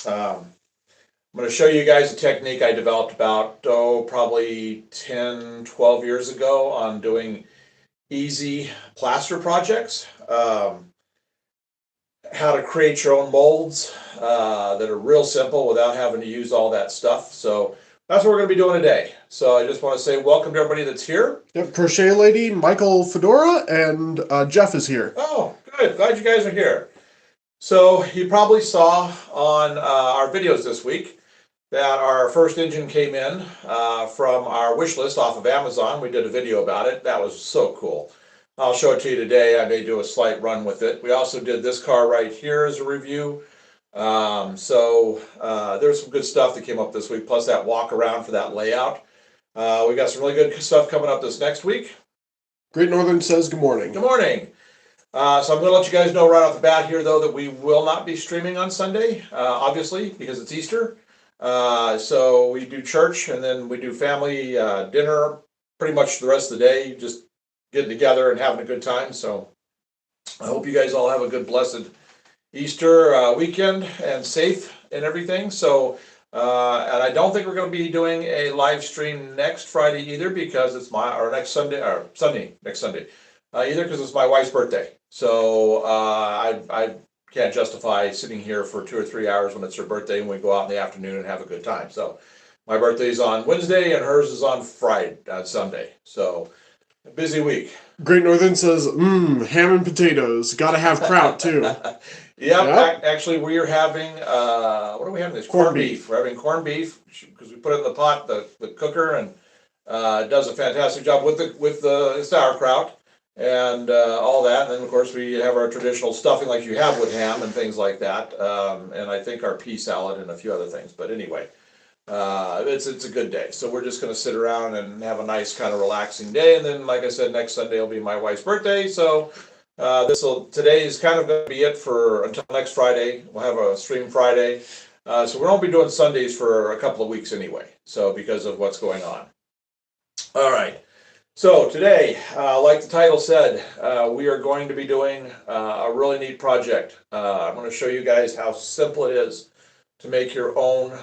I'm going to show you guys a technique I developed about, probably 10, 12 years ago on doing easy plaster projects. How to create your own molds that are real simple without having to use all that stuff. So that's what we're going to be doing today. So I just want to say welcome to everybody that's here. Yep, Crochet Lady, Michael Fedora, and Jeff is here. Oh, good. Glad you guys are here. So you probably saw on our videos this week that our first engine came in from our wish list off of Amazon. We did a video about it. That was so cool. I'll show it to you today. I may do a slight run with it. We also did this car right here as a review. There's some good stuff that came up this week, plus that walk around for that layout. We got some really good stuff coming up this next week. Great Northern says good morning. Good morning. So I'm going to let you guys know right off the bat here, though, that we will not be streaming on Sunday, obviously, because it's Easter. So we do church and then we do family dinner pretty much the rest of the day, just getting together and having a good time. So I hope you guys all have a good, blessed Easter weekend and safe and everything. So, and I don't think we're going to be doing a live stream next Friday either because it's next Sunday, either because it's my wife's birthday. So I can't justify sitting here for 2 or 3 hours when it's her birthday and we go out in the afternoon and have a good time. So my birthday's on Wednesday and hers is on Sunday. So a busy week. Great Northern says, ham and potatoes. Gotta have kraut too. Yep. Actually, we are having, what are we having this? Corned beef. We're having corned beef because we put it in the pot, the cooker, and it does a fantastic job with the sauerkraut and all that. And then, of course, we have our traditional stuffing like you have with ham and things like that. And I think our pea salad and a few other things. But anyway, it's a good day. So we're just going to sit around and have a nice kind of relaxing day. And then, like I said, next Sunday will be my wife's birthday. So today is kind of going to be it for until next Friday. We'll have a stream Friday. So we won't be doing Sundays for a couple of weeks anyway. So because of what's going on. All right. So today, like the title said, we are going to be doing a really neat project. I'm going to show you guys how simple it is to make your own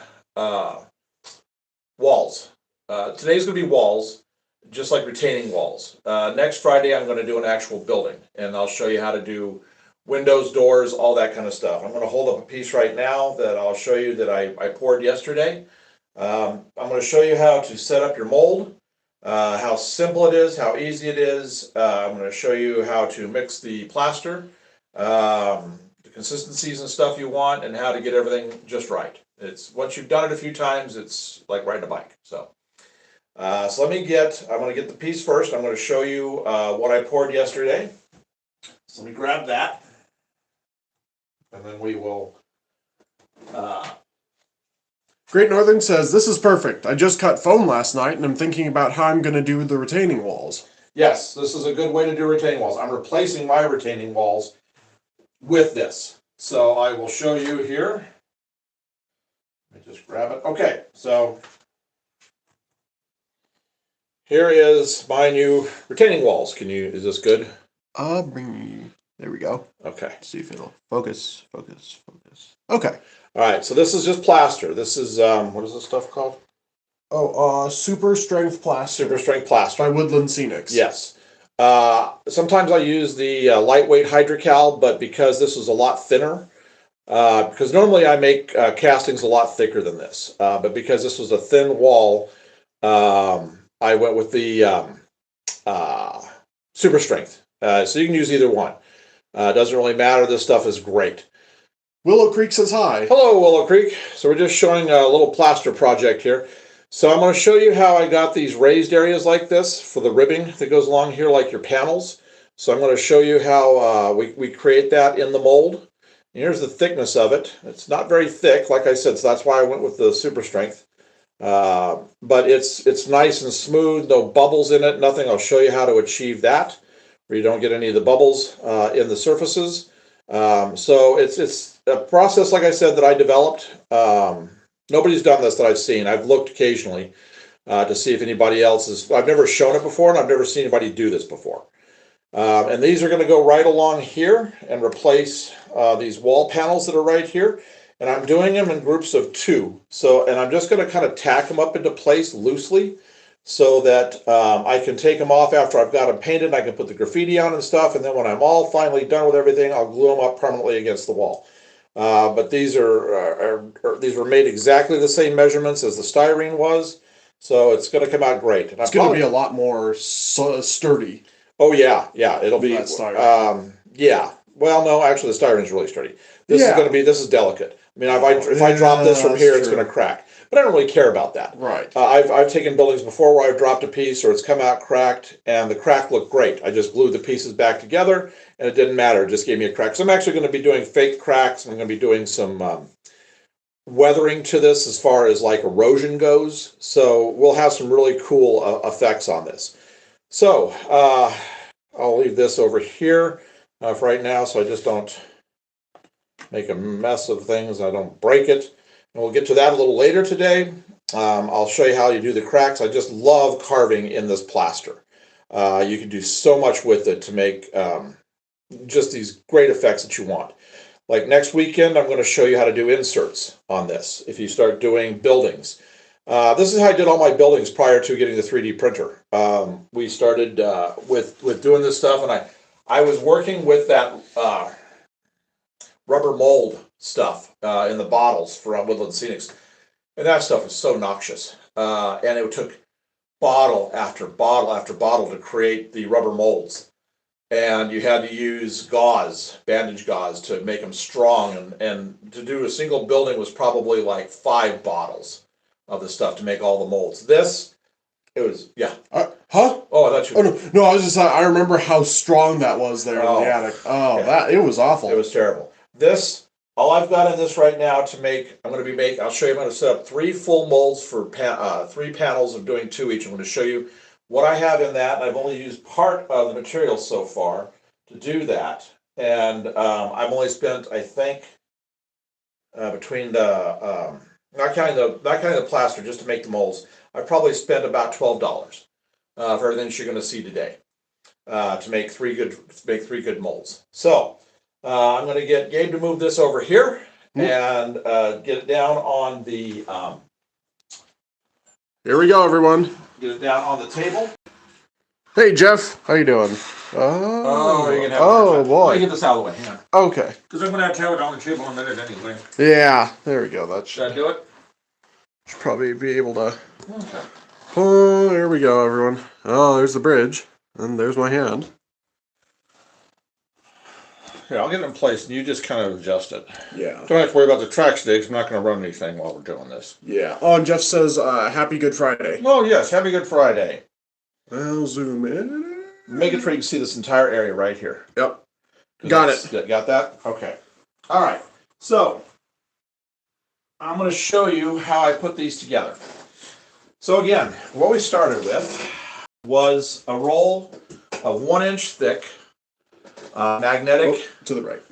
walls. Today's going to be walls, just like retaining walls. Next Friday, I'm going to do an actual building, and I'll show you how to do windows, doors, all that kind of stuff. I'm going to hold up a piece right now that I'll show you that I poured yesterday. I'm going to show you how to set up your mold. How simple it is, how easy it is. I'm going to show you how to mix the plaster, the consistencies and stuff you want, and how to get everything just right. It's once you've done it a few times, it's like riding a bike. So I'm going to get the piece first. I'm going to show you what I poured yesterday. So let me grab that, and then we will. Great Northern says, this is perfect. I just cut foam last night and I'm thinking about how I'm going to do the retaining walls. Yes, this is a good way to do retaining walls. I'm replacing my retaining walls with this. So I will show you here. Let me just grab it. Okay, so here is my new retaining walls. Is this good? There we go. Okay. Let's see if it'll focus. Okay. All right, so this is just plaster. This is, what is this stuff called? Super Strength Plaster. Super Strength Plaster. By Woodland Scenics. Yes. Sometimes I use the lightweight Hydrocal, but because this is a lot thinner, because normally I make castings a lot thicker than this, but because this was a thin wall, I went with the Super Strength. So you can use either one. It doesn't really matter. This stuff is great. Willow Creek says hi. Hello, Willow Creek. So we're just showing a little plaster project here. So I'm going to show you how I got these raised areas like this for the ribbing that goes along here like your panels. So I'm going to show you how we create that in the mold. And here's the thickness of it. It's not very thick, like I said, so that's why I went with the Super Strength. But it's nice and smooth, no bubbles in it, nothing. I'll show you how to achieve that, where you don't get any of the bubbles in the surfaces. So it's a process, like I said, that I developed. Nobody's done this that I've seen. I've looked occasionally to see if anybody else is. I've never shown it before, and I've never seen anybody do this before. And these are going to go right along here and replace these wall panels that are right here. And I'm doing them in groups of 2. So, and I'm just going to kind of tack them up into place loosely so that I can take them off after I've got them painted. I can put the graffiti on and stuff. And then when I'm all finally done with everything, I'll glue them up permanently against the wall. But these these were made exactly the same measurements as the styrene was. So it's going to come out great. And It's going to be a lot more sturdy. Oh yeah, it'll be. That styrene. Yeah. Well, no, actually, the styrene's really sturdy. This is going to be. This is delicate. I mean, if I drop this from here, it's going to crack. But I don't really care about that. Right. I've taken buildings before where I've dropped a piece or it's come out cracked, and the crack looked great. I just glued the pieces back together, and it didn't matter. It just gave me a crack. So I'm actually going to be doing fake cracks. And I'm going to be doing some weathering to this as far as like erosion goes. So we'll have some really cool effects on this. So I'll leave this over here for right now, so I just don't make a mess of things. I don't break it. And we'll get to that a little later today. I'll show you how you do the cracks. I just love carving in this plaster. You can do so much with it to make just these great effects that you want. Like next weekend, I'm going to show you how to do inserts on this if you start doing buildings. This is how I did all my buildings prior to getting the 3D printer. We started with doing this stuff, and I was working with that rubber mold stuff in the bottles for Woodland Scenics, and that stuff is so noxious. And it took bottle after bottle after bottle to create the rubber molds, and you had to use gauze, bandage gauze, to make them strong. And to do a single building was probably like 5 bottles of the stuff to make all the molds. It was, yeah. Huh? Oh, I thought you. Oh no, I was just. I remember how strong that was there in the attic. Oh, yeah. It was awful. It was terrible. All I've got in this right now to make. I'm going to be making. I'll show you. I'm going to set up 3 full molds for 3 panels of doing 2 each. I'm going to show you what I have in that. And I've only used part of the material so far to do that, and I've only spent, I think, between the not counting the plaster, just to make the molds, I probably spent about $12 for everything you're going to see today to make 3 good molds. So I'm going to get Gabe to move this over here and get it down on the. Here we go, everyone. Get it down on the table. Hey, Jeff, how you doing? You're gonna have boy. Let me get this out of the way. Yeah. Okay. Because I'm going to have to have it on the table in a minute anyway. Yeah, there we go. That Should I do it? should probably be able to. Okay. Oh, there we go, everyone. Oh, there's the bridge, and there's my hand. Here, I'll get it in place, and you just kind of adjust it. Yeah. Don't have to worry about the track sticks. I'm not going to run anything while we're doing this. Yeah. Oh, and Jeff says, "Happy Good Friday." Oh yes, happy Good Friday. I'll zoom in. Make it so you can see this entire area right here. Yep. Got it. Got that? Okay. All right. So I'm going to show you how I put these together. So again, what we started with was a roll of 1 inch thick magnetic. To the right.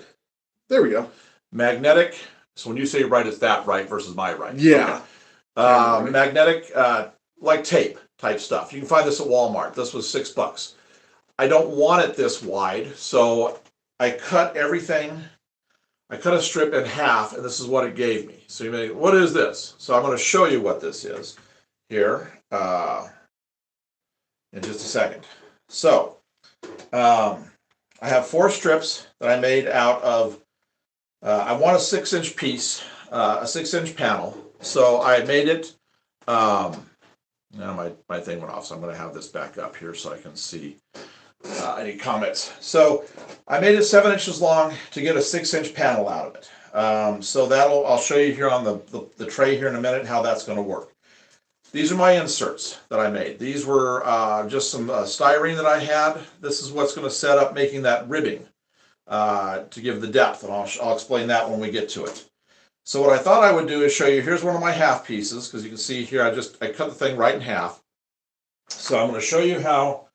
There we go. Magnetic. So when you say right, it's that right versus my right. Yeah. Okay. Magnetic, like tape type stuff. You can find this at Walmart. This was $6. I don't want it this wide, so I cut everything. I cut a strip in half, and this is what it gave me. So you may, what is this? So I'm going to show you what this is here in just a second. So I have 4 strips that I made out of. I want a 6-inch piece, a 6-inch panel. So I made it. Now my thing went off, so I'm going to have this back up here so I can see any comments. So I made it 7 inches long to get a 6-inch panel out of it. So I'll show you here on the tray here in a minute how that's going to work. These are my inserts that I made. These were just some styrene that I had. This is what's going to set up making that ribbing to give the depth, and I'll explain that when we get to it. So what I thought I would do is show you, here's one of my half pieces, because you can see here I cut the thing right in half. So I'm going to show you how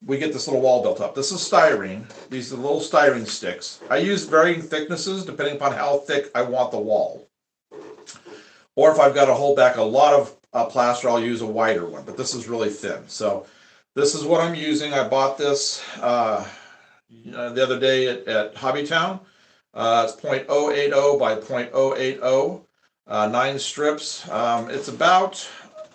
we get this little wall built up. This is styrene. These are little styrene sticks. I use varying thicknesses depending upon how thick I want the wall. Or if I've got to hold back a lot of plaster, I'll use a wider one, but this is really thin. So this is what I'm using. I bought this the other day at Hobbytown. It's 0.080 by 0.080, 9 strips. It's about,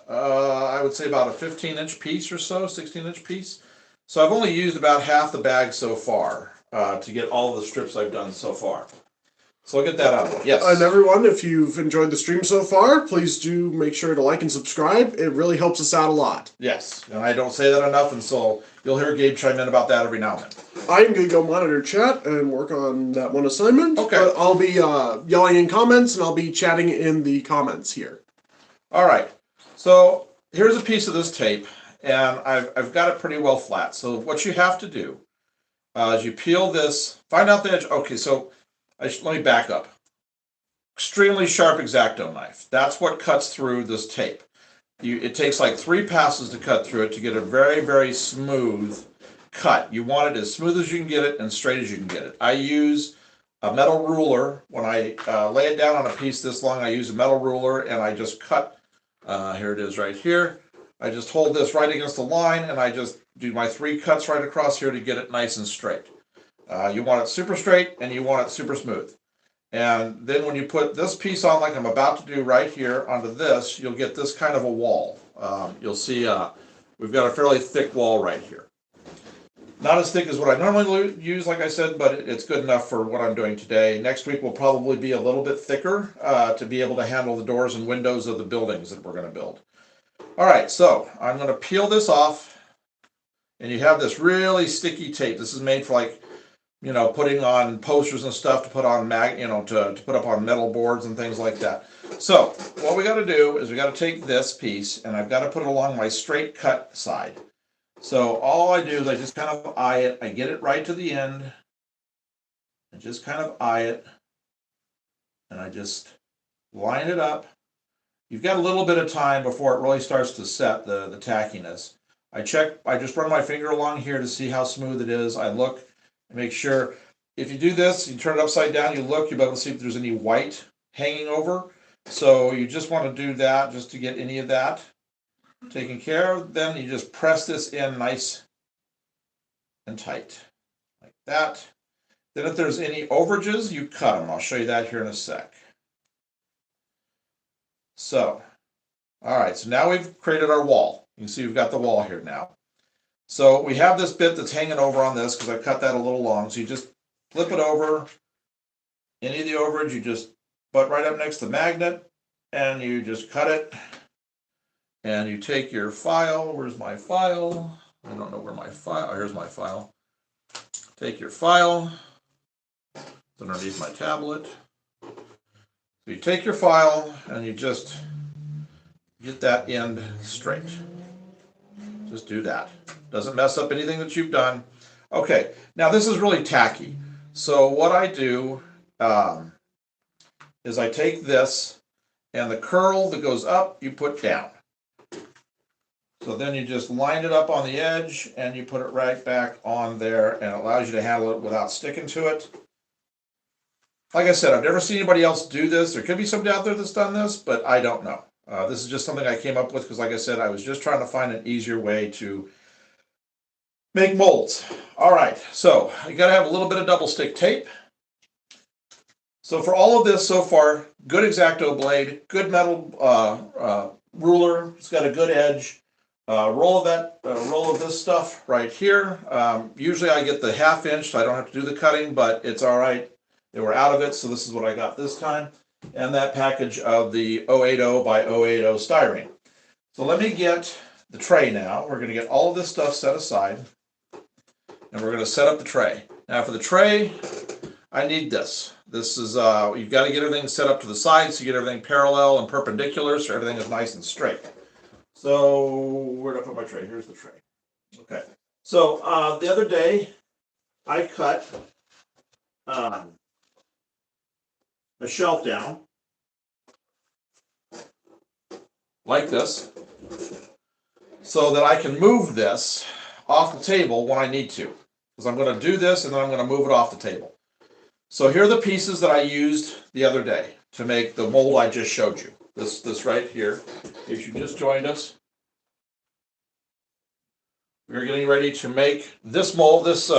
I would say about a 15-inch piece or so, 16-inch piece. So I've only used about half the bag so far to get all of the strips I've done so far. So I'll get that out. Yes. And everyone, if you've enjoyed the stream so far, please do make sure to like and subscribe. It really helps us out a lot. Yes, and I don't say that enough, and so you'll hear Gabe chime in about that every now and then. I'm going to go monitor chat and work on that one assignment. Okay. But I'll be yelling in comments, and I'll be chatting in the comments here. All right. So here's a piece of this tape, and I've got it pretty well flat. So what you have to do is you peel this, find out the edge. Okay, so let me back up. Extremely sharp X-Acto knife. That's what cuts through this tape. It takes like 3 passes to cut through it to get a very, very smooth cut. You want it as smooth as you can get it and straight as you can get it. I use a metal ruler. When I lay it down on a piece this long, I use a metal ruler and I just cut. Here it is right here. I just hold this right against the line and I just do my 3 cuts right across here to get it nice and straight. You want it super straight and you want it super smooth. And then when you put this piece on like I'm about to do right here onto this, you'll get this kind of a wall. You'll see we've got a fairly thick wall right here. Not as thick as what I normally use, like I said, but it's good enough for what I'm doing today. Next week will probably be a little bit thicker to be able to handle the doors and windows of the buildings that we're going to build. All right, so I'm going to peel this off, and you have this really sticky tape. This is made for like, you know, putting on posters and stuff to put on to put up on metal boards and things like that. So what we got to do is we got to take this piece and I've got to put it along my straight cut side. So all I do is I just kind of eye it. I get it right to the end. I just kind of eye it, and I just line it up. You've got a little bit of time before it really starts to set the tackiness. I just run my finger along here to see how smooth it is. I look. Make sure, if you do this, you turn it upside down, you look, you'll be able to see if there's any white hanging over. So you just want to do that just to get any of that taken care of. Then you just press this in nice and tight, like that. Then if there's any overages, you cut them. I'll show you that here in a sec. So, all right, so now we've created our wall. You can see we've got the wall here now. So we have this bit that's hanging over on this because I cut that a little long. So you just flip it over. Any of the overage, you just butt right up next to the magnet and you just cut it. And you take your file. Where's my file? I don't know where my file. Oh, here's my file. Take your file. It's underneath my tablet. So you take your file and you just get that end straight. Just do that. Doesn't mess up anything that you've done. Okay, now this is really tacky. So what I do is I take this and the curl that goes up, you put down. So then you just line it up on the edge and you put it right back on there, and it allows you to handle it without sticking to it. Like I said, I've never seen anybody else do this. There could be somebody out there that's done this, but I don't know. This is just something I came up with because, like I said, I was just trying to find an easier way to make molds. All right, so you got to have a little bit of double stick tape. So for all of this so far, good X-Acto blade, good metal ruler. It's got a good edge. Roll of this stuff right here. Usually I get the 1/2 inch, so I don't have to do the cutting, but it's all right. They were out of it, so this is what I got this time. And that package of the 080 by 080 styrene. So let me get the tray now. We're going to get all of this stuff set aside. And we're going to set up the tray. Now for the tray, I need this. This is, you've got to get everything set up to the side so you get everything parallel and perpendicular so everything is nice and straight. So where did I put my tray? Here's the tray. Okay. So the other day, I cut a shelf down like this so that I can move this off the table when I need to. Because I'm going to do this and then I'm going to move it off the table. So here are the pieces that I used the other day to make the mold I just showed you. This right here. If you just joined us, we're getting ready to make this mold, this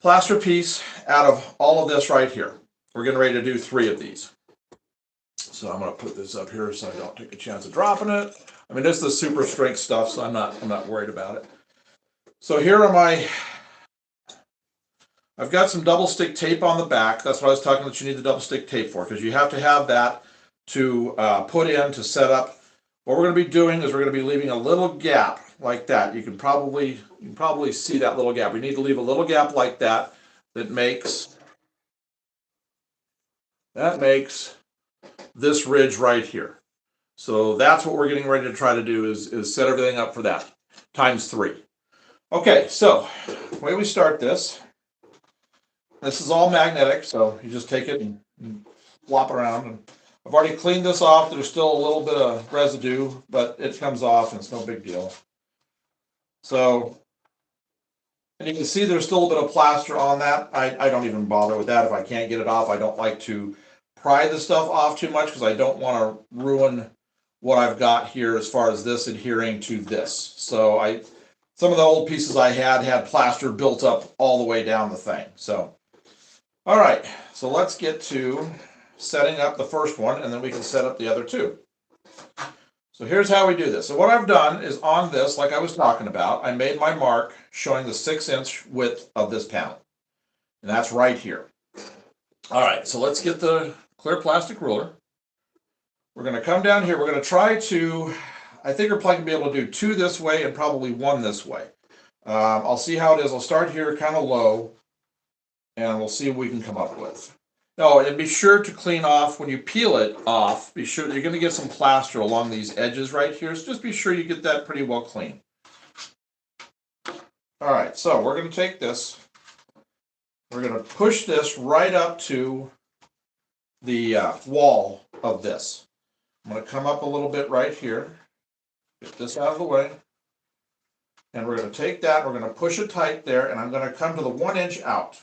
plaster piece out of all of this right here. We're getting ready to do 3 of these. So I'm going to put this up here so I don't take a chance of dropping it. I mean, this is the super strength stuff, so I'm not worried about it. So here are I've got some double stick tape on the back. That's what I was talking about you need the double stick tape for, because you have to have that to put in to set up. What we're going to be doing is we're going to be leaving a little gap like that. You can probably see that little gap. We need to leave a little gap like that that makes this ridge right here. So that's what we're getting ready to try to do is set everything up for that, times 3. Okay, so the way we start this is all magnetic, so you just take it and flop it around. And I've already cleaned this off. There's still a little bit of residue, but it comes off and it's no big deal. So, and you can see there's still a bit of plaster on that. I don't even bother with that if I can't get it off. I don't like to pry the stuff off too much because I don't want to ruin what I've got here as far as this adhering to this. So some of the old pieces I had plaster built up all the way down the thing. So, all right, so let's get to setting up the first one and then we can set up the other 2. So here's how we do this. So what I've done is on this, like I was talking about, I made my mark showing the 6-inch width of this panel. And that's right here. All right, so let's get the clear plastic ruler. We're going to come down here. We're going to try to, I think we're probably going to be able to do 2 this way and probably 1 this way. I'll see how it is. I'll start here kind of low and we'll see what we can come up with. Oh, and be sure to clean off, when you peel it off, be sure you're going to get some plaster along these edges right here. So just be sure you get that pretty well clean. All right, so we're going to take this. We're going to push this right up to the wall of this. I'm going to come up a little bit right here. Get this out of the way. And we're going to take that, we're going to push it tight there, and I'm going to come to the 1 inch out.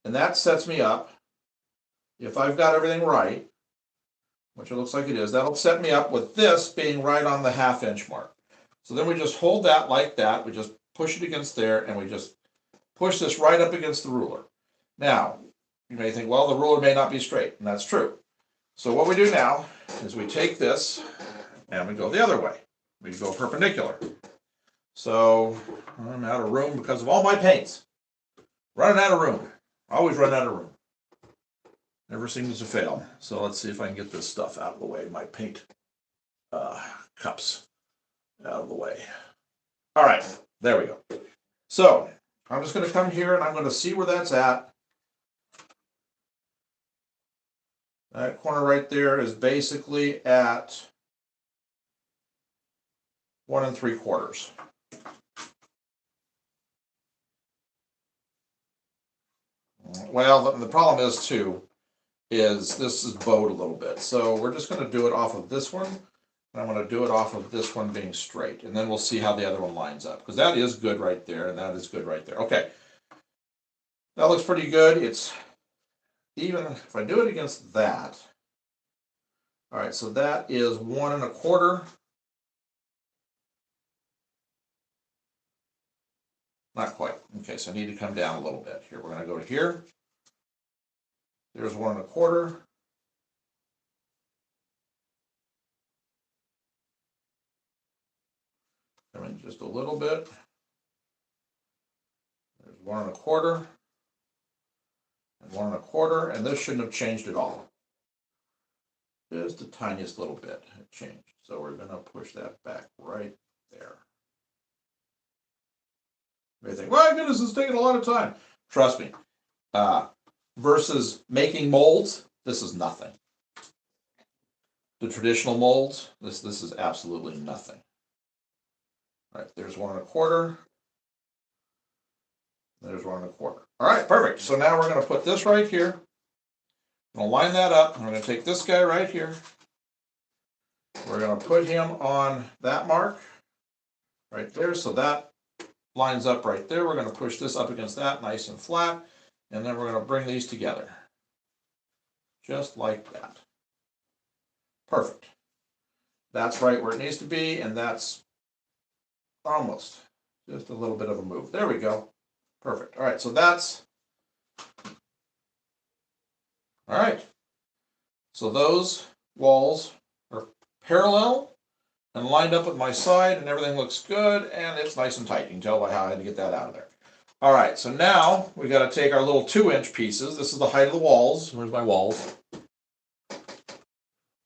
And that sets me up, if I've got everything right, which it looks like it is, that'll set me up with this being right on the 1/2 inch mark. So then we just hold that like that, we just push it against there, and we just push this right up against the ruler. Now, you may think, well, the ruler may not be straight, and that's true. So what we do now is we take this, and we go the other way. We go perpendicular. So I'm out of room because of all my paints. Running out of room. Always run out of room. Never seems to fail. So let's see if I can get this stuff out of the way. My paint cups out of the way. All right, there we go. So I'm just going to come here and I'm going to see where that's at. That corner right there is basically at 1 3/4. Well, the problem is too, is this is bowed a little bit. So we're just going to do it off of this one. And I'm going to do it off of this one being straight. And then we'll see how the other one lines up. Because that is good right there, and that is good right there. Okay. That looks pretty good. It's even, if I do it against that. All right, so that is 1 1/4. Not quite. Okay, so I need to come down a little bit here. We're going to go to here. There's 1 1/4. Come in just a little bit. There's 1 1/4. And 1 1/4. And this shouldn't have changed at all. Just the tiniest little bit it changed. So we're going to push that back right there. You may think, my goodness, it's taking a lot of time. Trust me. Versus making molds, this is nothing. The traditional molds, this is absolutely nothing. All right, there's 1 1/4. There's 1 1/4. All right, perfect. So now we're going to put this right here. I'm going to line that up. I'm going to take this guy right here. We're going to put him on that mark right there. So that lines up right there. We're going to push this up against that nice and flat. And then we're going to bring these together. Just like that. Perfect. That's right where it needs to be. And that's almost just a little bit of a move. There we go. Perfect. All right, so that's, all right. So those walls are parallel and lined up with my side, and everything looks good, and it's nice and tight. You can tell by how I had to get that out of there. All right, so now we got to take our little 2-inch pieces. This is the height of the walls. Where's my walls?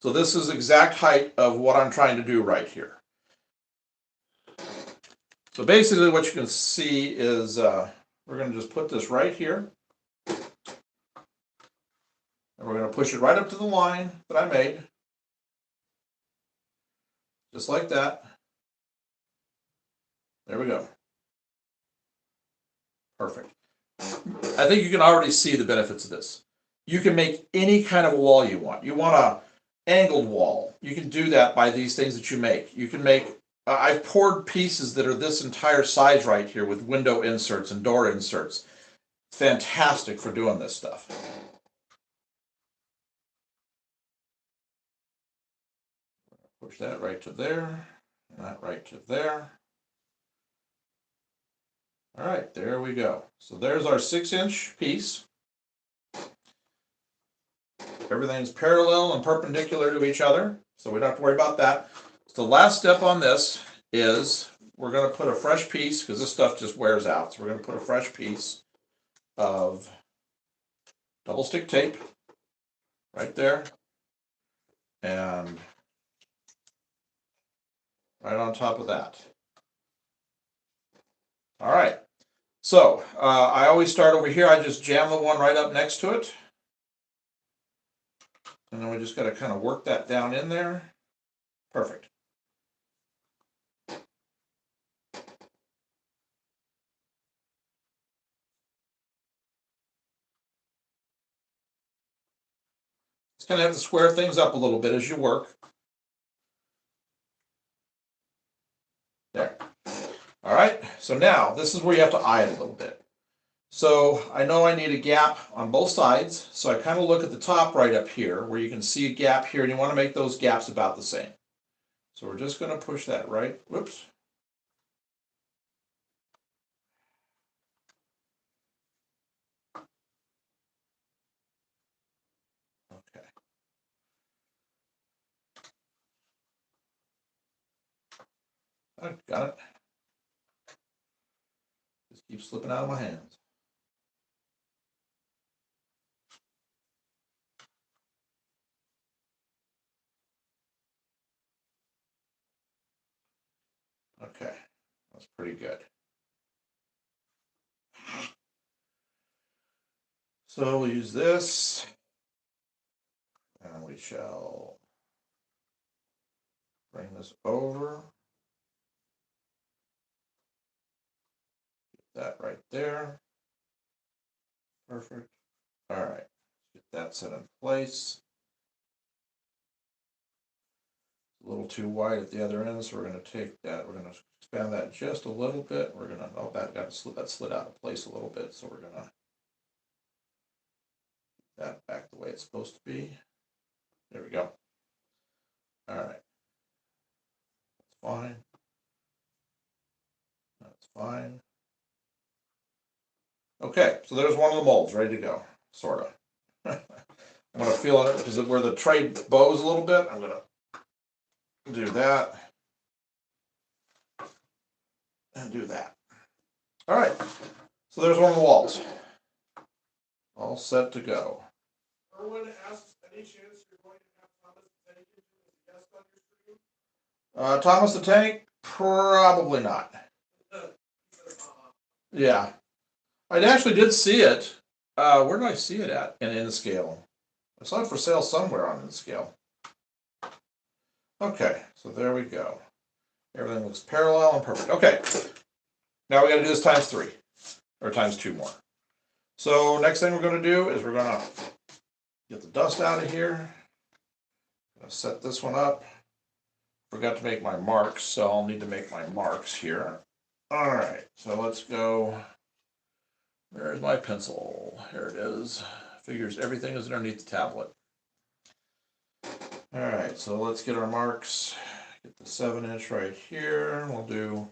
So this is exact height of what I'm trying to do right here. So basically what you can see is we're going to just put this right here. And we're going to push it right up to the line that I made. Just like that. There we go. Perfect. I think you can already see the benefits of this. You can make any kind of a wall you want. You want a angled wall. You can do that by these things that you make. You can make, I've poured pieces that are this entire size right here with window inserts and door inserts. Fantastic for doing this stuff. Push that right to there, and that right to there. All right, there we go. So there's our 6-inch piece. Everything's parallel and perpendicular to each other, so we don't have to worry about that. So the last step on this is we're going to put a fresh piece, because this stuff just wears out. So we're going to put a fresh piece of double stick tape right there, and right on top of that. All right. So I always start over here. I just jam the one right up next to it. And then we just got to kind of work that down in there. Perfect. Just kind of have to square things up a little bit as you work. There. All right. So now this is where you have to eye it a little bit. So I know I need a gap on both sides. So I kind of look at the top right up here where you can see a gap here, and you want to make those gaps about the same. So we're just going to push that right. Whoops. Okay. I got it. Just keeps slipping out of my hands. Okay. That's pretty good. So we'll use this, and we shall bring this over. Get that right there. Perfect. All right. Get that set in place. A little too wide at the other end, so we're going to take that. We're going to expand that just a little bit. We're going to, oh, that slid out of place a little bit, so we're going to get that back the way it's supposed to be. There we go. All right. That's fine. That's fine. Okay, so there's one of the molds ready to go, sort of. I'm going to feel it because where the tray bows a little bit, I'm going to do that and do that. All right, so there's one of the walls. All set to go. Erwin asks, any chance you're going to have Thomas the Tank as a guest on your stream? Thomas the Tank? Probably not. Yeah. I actually did see it. Where did I see it at in N-Scale? I saw it for sale somewhere on N-Scale. Okay, so there we go. Everything looks parallel and perfect. Okay, now we got to do this times 3, or times 2 more. So next thing we're going to do is we're going to get the dust out of here. I'm going to set this one up. Forgot to make my marks, so I'll need to make my marks here. All right, so let's go. Where's my pencil? Here it is. Figures everything is underneath the tablet. All right, so let's get our marks. Get the 7-inch right here. We'll do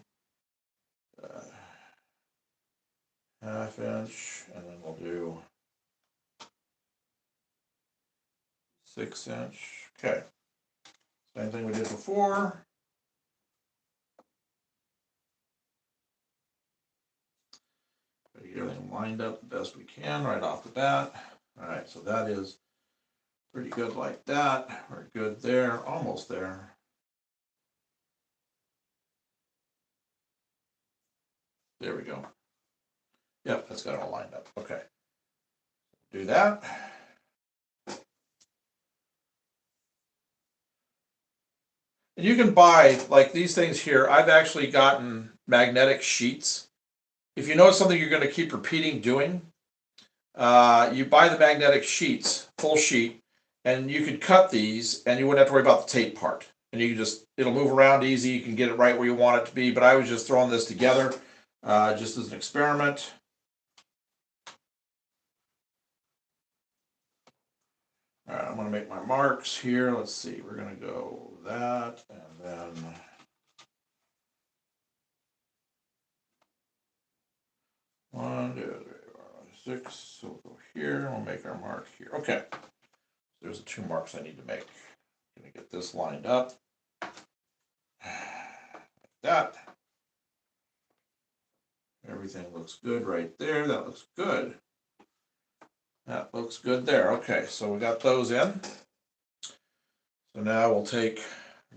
1/2 inch, and then we'll do 6 inch. Okay. Same thing we did before. Get everything lined up the best we can right off the bat. All right, so that is pretty good like that. We're good there, almost there. There we go. Yep, that's got it all lined up. Okay. Do that. And you can buy, like these things here, I've actually gotten magnetic sheets. If you know it's something you're going to keep repeating doing, you buy the magnetic sheets, full sheet, and you could cut these and you wouldn't have to worry about the tape part. And you can just, it'll move around easy, you can get it right where you want it to be, but I was just throwing this together just as an experiment. All right, I'm going to make my marks here. Let's see, we're going to go that, and then 1, 2, 3, 4, 5, 6. So we'll go here, we'll make our mark here. Okay, there's the 2 marks I need to make. I'm going to get this lined up. Like that. Everything looks good right there. That looks good. That looks good there. Okay, so we got those in. So now we'll take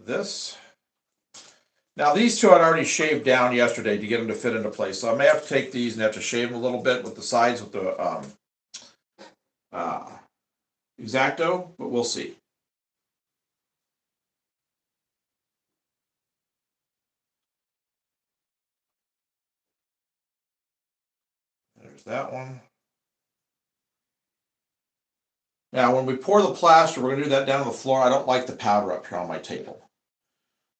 this. Now these 2 I'd already shaved down yesterday to get them to fit into place. So I may have to take these and have to shave them a little bit with the sides with the X-Acto, but we'll see. There's that one. Now when we pour the plaster, we're going to do that down on the floor. I don't like the powder up here on my table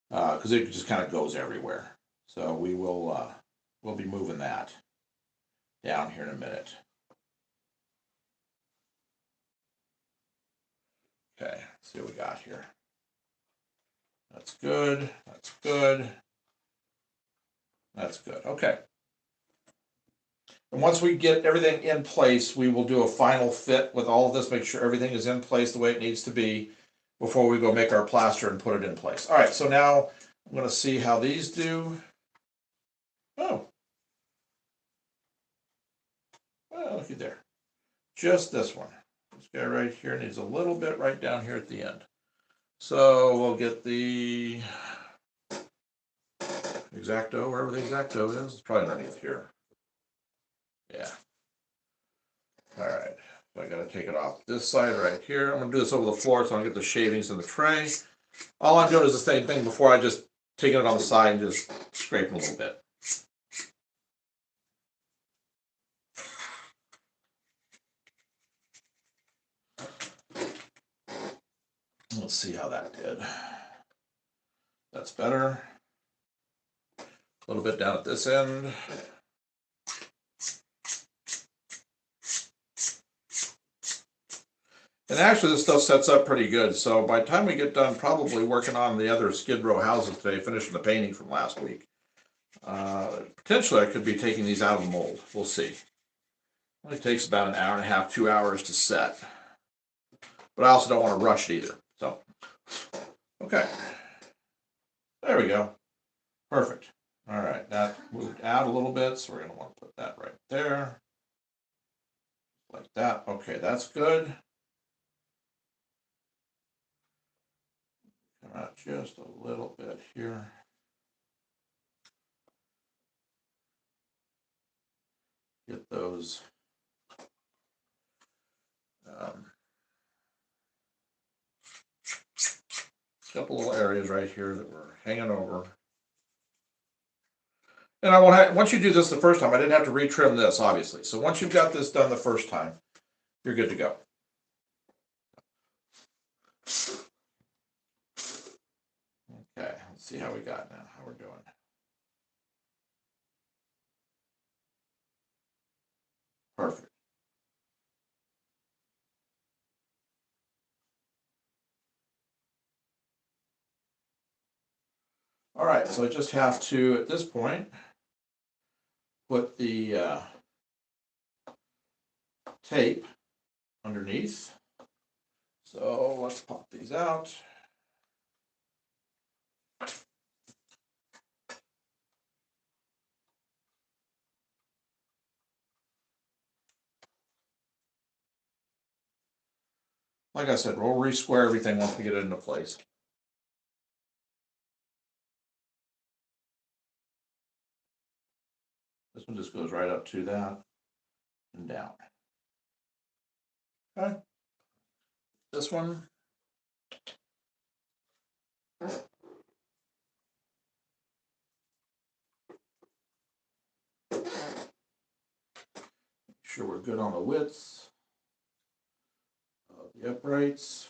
because it just kind of goes everywhere. So we will we'll be moving that down here in a minute. Okay, let's see what we got here. That's good. That's good. That's good. Okay. And once we get everything in place, we will do a final fit with all of this, make sure everything is in place the way it needs to be before we go make our plaster and put it in place. All right, so now I'm going to see how these do. Oh. Well, looky there. Just this one. This guy right here needs a little bit right down here at the end. So we'll get the X-Acto, wherever the X-Acto is. It's probably underneath here. Yeah. All right. So I got to take it off this side right here. I'm going to do this over the floor so I don't get the shavings in the tray. All I'm doing is the same thing before I just taking it on the side and just scraping a little bit. Let's see how that did. That's better. A little bit down at this end. And actually this stuff sets up pretty good. So by the time we get done probably working on the other Skid Row houses today, finishing the painting from last week, potentially I could be taking these out of the mold. We'll see. It only takes about 1.5 hours, 2 hours to set. But I also don't want to rush it either. So, okay. There we go. Perfect. All right, that moved out a little bit, so we're going to want to put that right there. Like that. Okay, that's good. Come out just a little bit here. Get those couple little areas right here that were hanging over. And I won't have, once you do this the first time, I didn't have to retrim this, obviously. So once you've got this done the first time, you're good to go. Okay, let's see how we got now, how we're doing. Perfect. All right, so I just have to, at this point, put the tape underneath. So let's pop these out. Like I said, we'll re-square everything once we get it into place. This one just goes right up to that and down. Okay. This one. Make sure we're good on the widths of the uprights.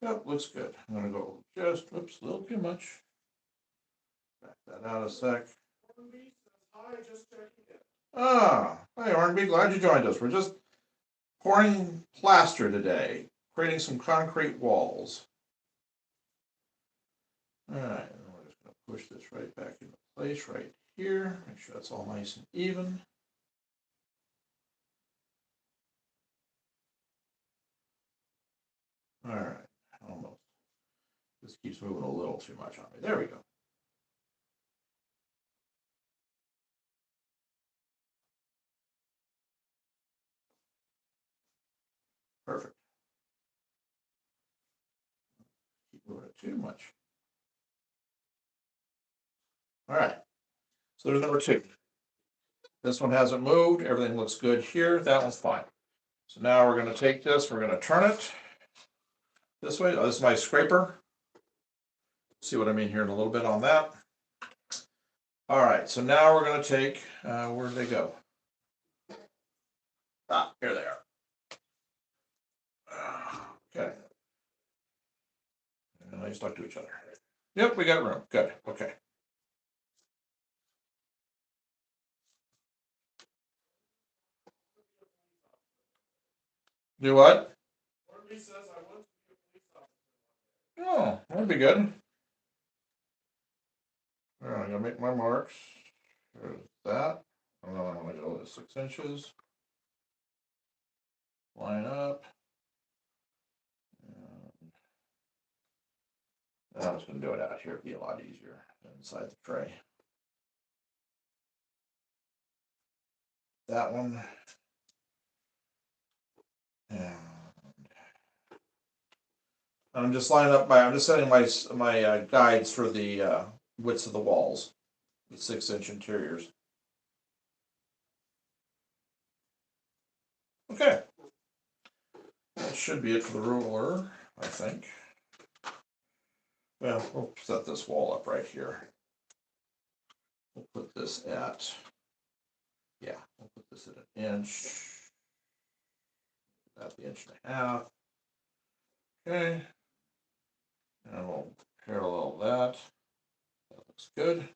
Yep, looks good. I'm gonna go just, oops, a little too much. Back that out a sec. Ah, hey R&B, glad you joined us. We're just pouring plaster today, creating some concrete walls. All right, and we're just gonna push this right back into place right here. Make sure that's all nice and even. All right, almost. This keeps moving a little too much on me. There we go. Perfect. Keep moving it too much. All right. So there's number 2. This one hasn't moved. Everything looks good here. That one's fine. So now we're going to take this. We're going to turn it this way. Oh, this is my scraper. See what I mean here in a little bit on that. All right. So now we're going to take, where did they go? Ah, here they are. Okay. And they stuck to each other. Yep, we got room. Good. Okay. Do what? Oh, that'd be good. All right, I'm gonna make my marks. There's that. And then I'm gonna go to 6 inches. Line up. And I'm just gonna do it out here. It'd be a lot easier than inside the tray. That one. And I'm just lining up I'm just setting my guides for the widths of the walls, the 6-inch interiors. Okay. That should be it for the ruler, I think. Well, we'll set this wall up right here. We'll put this at, yeah, we'll put this at 1 inch. At the 1.5 inches. Okay. And we'll parallel that. That looks good.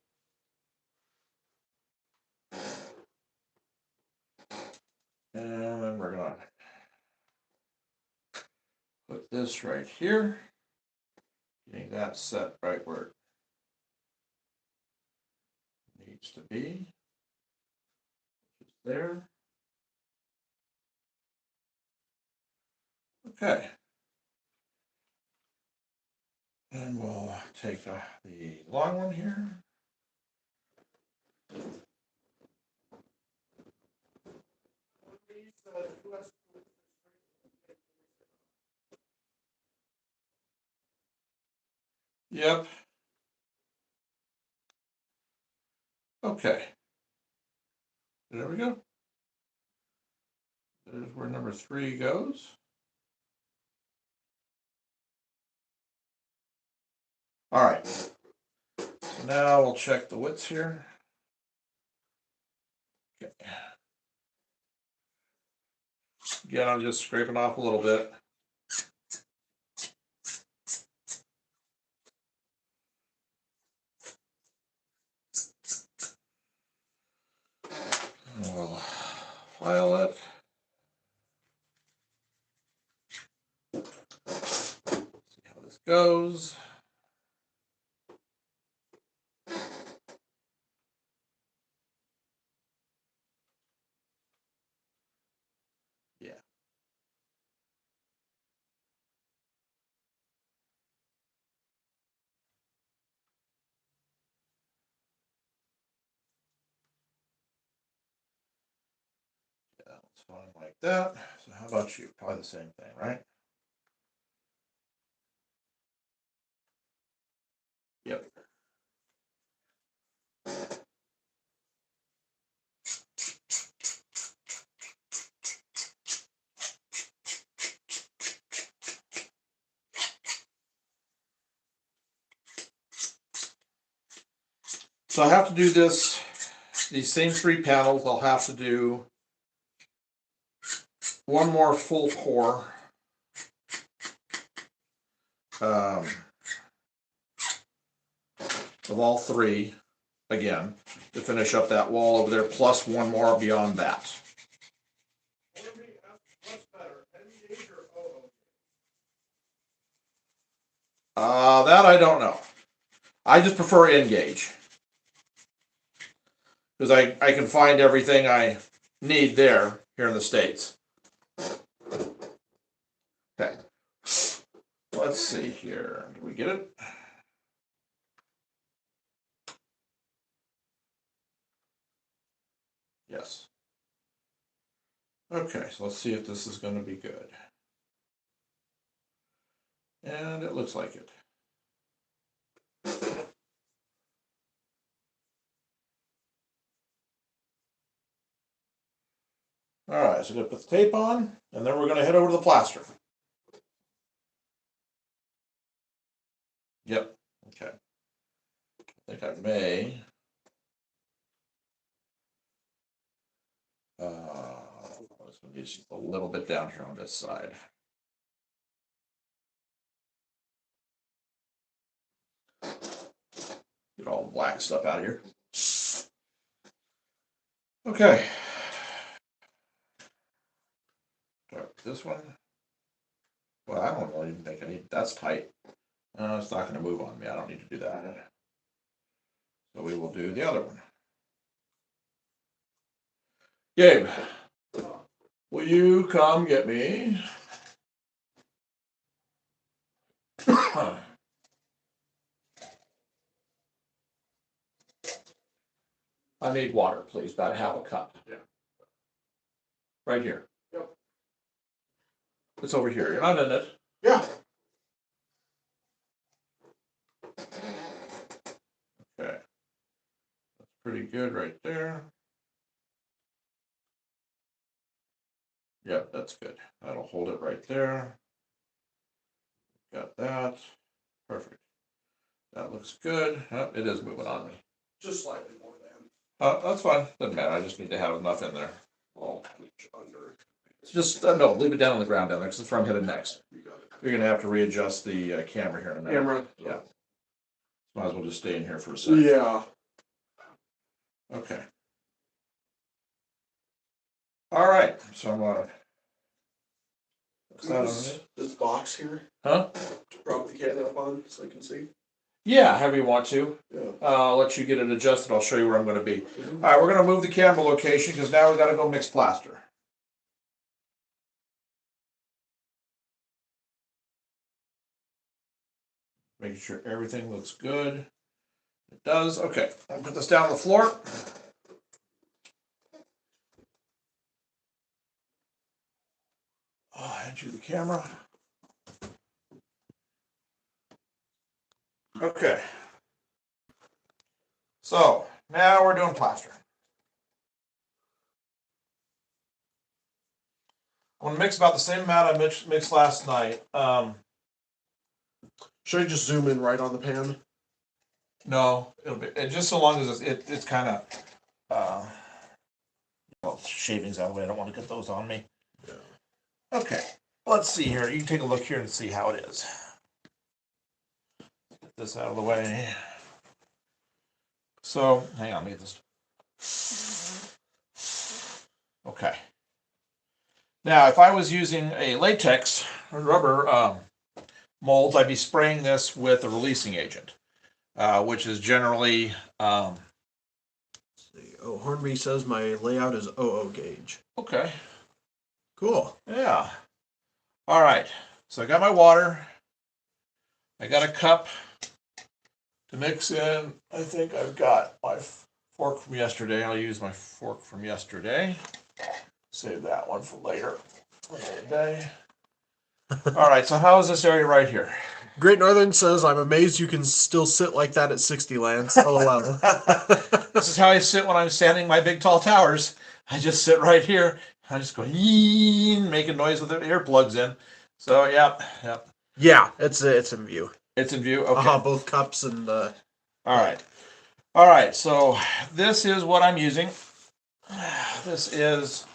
And then we're gonna put this right here. Getting that set right where it needs to be. Just there. Okay. And we'll take the long one here. Yep. Okay. There we go. There's where number 3 goes. All right. So now we'll check the widths here. Okay. Again, I'm just scraping off a little bit. We'll file it. See how this goes. fine like that. So how about you? Probably the same thing, right? Yep. So I have to do these same 3 panels. I'll have to do one more full pour. Of all 3 again to finish up that wall over there, plus one more beyond that. That I don't know. I just prefer N-gauge because I can find everything I need here in the States. Okay. Let's see here. Did we get it? Yes. Okay, so let's see if this is going to be good. And it looks like it. All right, so I'm going to put the tape on, and then we're going to head over to the plaster. Yep. Okay. I think I may. This one needs just a little bit down here on this side. Get all the black stuff out of here. Okay. This one. Well, I don't really think I need. That's tight. It's not going to move on me. I don't need to do that. So we will do the other one. Gabe, will you come get me? I need water, please. About half a cup. Yeah. Right here. Yep. It's over here. You're not in it. Yeah. Okay. That's pretty good right there. Yep, that's good. That'll hold it right there. Got that. Perfect. That looks good. Oh, it is moving on me. Just slightly more than. That's fine. Doesn't matter. I just need to have enough in there. Well, under. Just no, leave it down on the ground down there because that's where I'm headed next. You're gonna have to readjust the camera here in a minute. Camera. Yeah. Might as well just stay in here for a second. Yeah. Okay. All right. So I'm this box here. Huh? To prop the camera up on so I can see. Yeah, however you want to. Yeah. I'll let you get it adjusted. I'll show you where I'm going to be. Mm-hmm. All right, we're going to move the camera location because now we've got to go mix plaster. Making sure everything looks good. It does. Okay, I'll put this down on the floor. I'll hand you the camera. Okay. So now we're doing plaster. I'm going to mix about the same amount I mixed last night. Should I just zoom in right on the pan? No, it'll be just so long as it's kind of well, shavings out of the way. I don't want to get those on me. Yeah. Okay, let's see here. You can take a look here and see how it is. Get this out of the way. So, hang on, let me get this. Okay. Now, if I was using a latex or rubber mold, I'd be spraying this with a releasing agent, which is generally. Oh, Hornby says my layout is 00 gauge. Okay. Cool. Yeah. All right. So I got my water. I got a cup to mix in. I think I've got my fork from yesterday. I'll use my fork from yesterday. Save that one for later. Another day. All right, so how is this area right here? Great Northern says, I'm amazed you can still sit like that at 60, Lance. LOL. This is how I sit when I'm standing my big tall towers. I just sit right here. I just go making noise with the earplugs in. So yeah. Yeah, it's in view. It's in view. Okay. Both cups and All right. So this is what I'm using. This is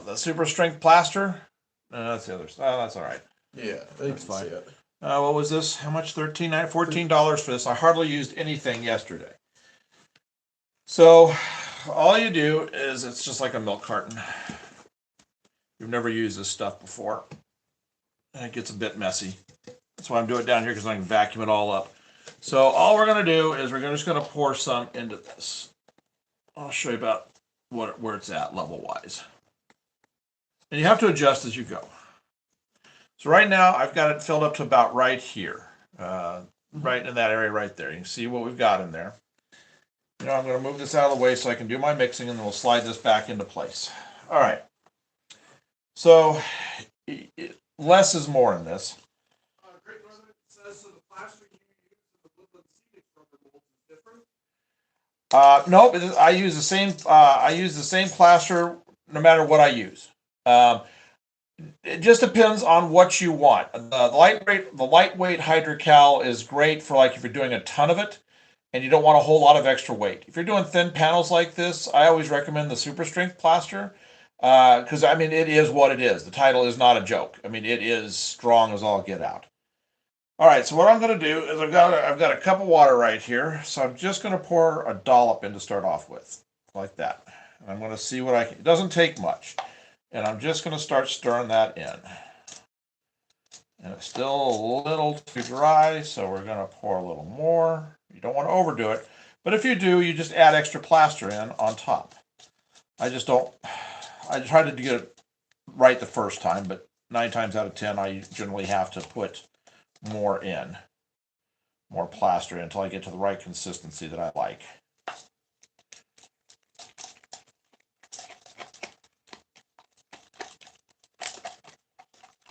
the super strength plaster. That's the other. That's all right. Yeah, that's fine. What was this? How much? $14 for this. I hardly used anything yesterday. So all you do is, it's just like a milk carton. You've never used this stuff before. And it gets a bit messy. That's why I'm doing it down here, because I can vacuum it all up. So all we're going to do is we're just going to pour some into this. I'll show you about where it's at level-wise. And you have to adjust as you go. So right now I've got it filled up to about right here. Right in that area right there. You can see what we've got in there. You know, I'm going to move this out of the way so I can do my mixing, and then we'll slide this back into place. All right. So less is more in this. Great Northern says, so the plaster you use in the woodland seeding rubber molds is different? Nope. I use the same. I use the same plaster no matter what I use. It just depends on what you want. The lightweight hydrocal is great for, like, if you're doing a ton of it and you don't want a whole lot of extra weight. If you're doing thin panels like this, I always recommend the super strength plaster, because I mean, it is what it is. The title is not a joke. I mean, it is strong as all get out. All right, so what I'm going to do is I've got a cup of water right here, so I'm just going to pour a dollop in to start off with, like that. And I'm going to see what I can. It doesn't take much. And I'm just going to start stirring that in. And it's still a little too dry, so we're going to pour a little more. You don't want to overdo it. But if you do, you just add extra plaster in on top. I try to get it right the first time, but 9 times out of 10, I generally have to put more plaster in until I get to the right consistency that I like.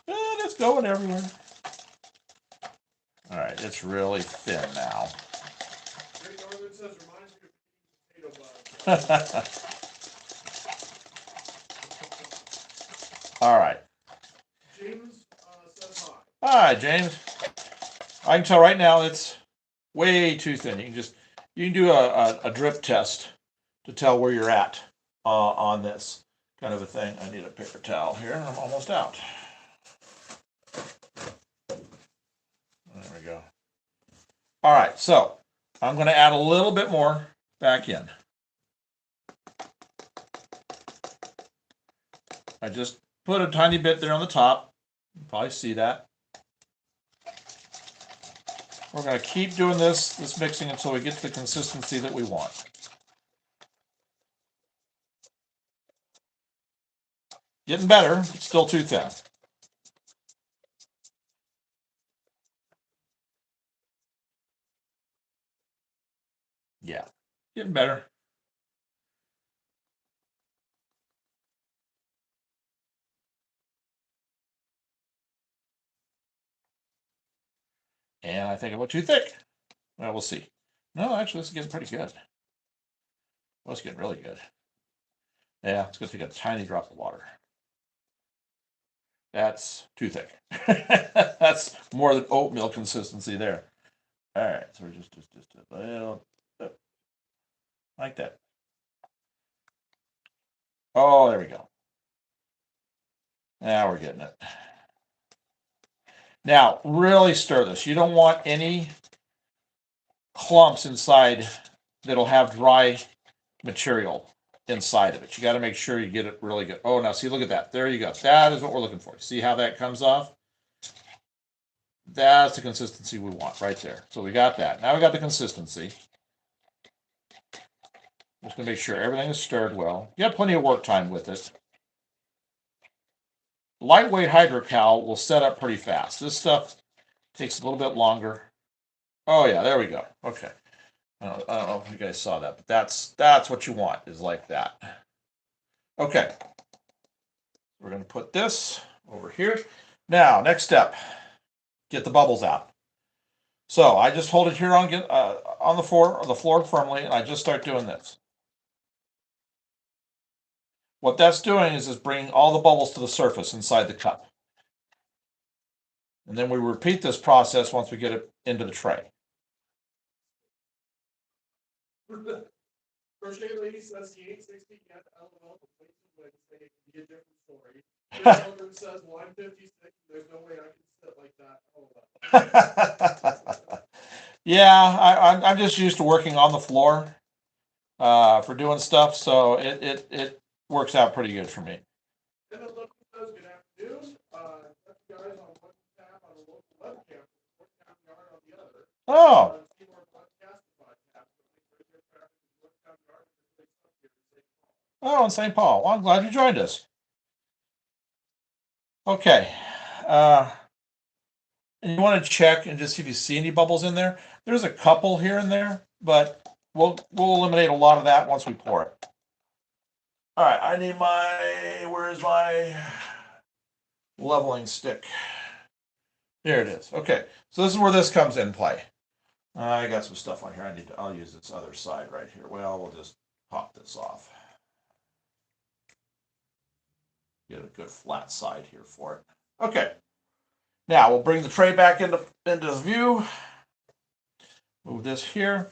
It's going everywhere. All right, it's really thin now. Great Northern says, reminds me of potato butter. All right. James says hi. Hi, James. I can tell right now it's way too thin. You can do a drip test to tell where you're at on this kind of a thing. I need a paper towel here. I'm almost out. There we go. All right, so I'm going to add a little bit more back in. I just put a tiny bit there on the top. You can probably see that. We're going to keep doing this mixing until we get to the consistency that we want. Getting better, but still too thin. Yeah, getting better. And I think it went too thick. Well, we'll see. No, actually, this is getting pretty good. Well, it's getting really good. Yeah, it's going to take a tiny drop of water. That's too thick. That's more than oatmeal consistency there. All right, so we're just a little like that. Oh, there we go. Now we're getting it. Now, really stir this. You don't want any clumps inside that'll have dry material inside of it. You got to make sure you get it really good. Oh, now see, look at that. There you go. That is what we're looking for. See how that comes off? That's the consistency we want right there. So we got that. Now we got the consistency. Just going to make sure everything is stirred well. You have plenty of work time with it. Lightweight hydrocal will set up pretty fast. This stuff takes a little bit longer. Oh yeah, there we go. Okay. I don't know if you guys saw that, but that's what you want, is like that. Okay. We're going to put this over here. Now, next step, get the bubbles out. So I just hold it here on the floor firmly, and I just start doing this. What that's doing is bringing all the bubbles to the surface inside the cup. And then we repeat this process once we get it into the tray. Crochet Lady says he ain't 60 yet. LOL, but places Wednesday it can be a different story. Children says, well, I'm 56. There's no way I can sit like that. Oh, Yeah, I'm just used to working on the floor for doing stuff, so it works out pretty good for me. And then look, says, good afternoon. That's you guys on one tab on a local webcam, one tab yard on the other. Oh. Oh, in St. Paul. Well, I'm glad you joined us. Okay. And you want to check and just see if you see any bubbles in there. There's a couple here and there, but we'll eliminate a lot of that once we pour it. All right, I need where's my leveling stick? There it is. Okay, so this is where this comes in play. I got some stuff on here. I'll use this other side right here. Well, we'll just pop this off. Get a good flat side here for it. Okay. Now we'll bring the tray back into view. Move this here.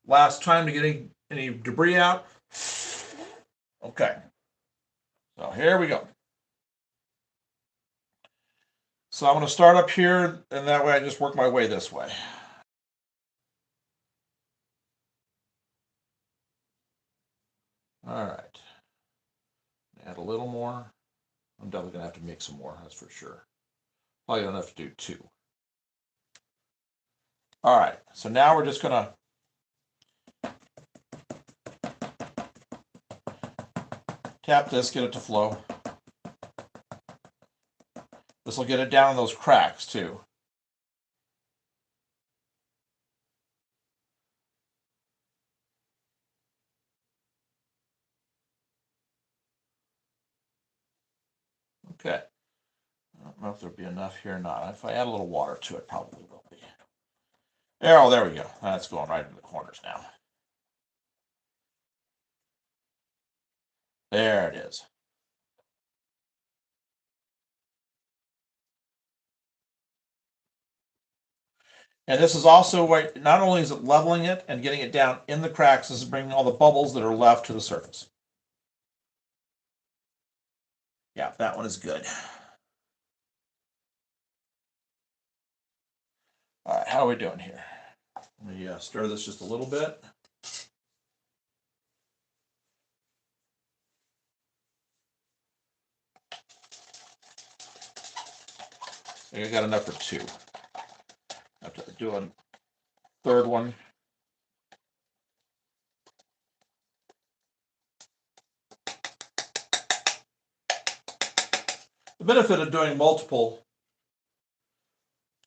Last time to get any debris out. Okay. So here we go. So I'm going to start up here, and that way I just work my way this way. All right. Add a little more. I'm definitely going to have to make some more, that's for sure. Probably don't have to do 2. All right. So now we're just going to tap this, get it to flow. This will get it down in those cracks too. Okay. I don't know if there'll be enough here or not. If I add a little water to it, probably will be. Oh, there we go. That's going right into the corners now. There it is. And this is also not only is it leveling it and getting it down in the cracks, this is bringing all the bubbles that are left to the surface. Yeah, that one is good. All right, how are we doing here? Let me stir this just a little bit. I think I got enough for 2. I have to do a third one. The benefit of doing multiple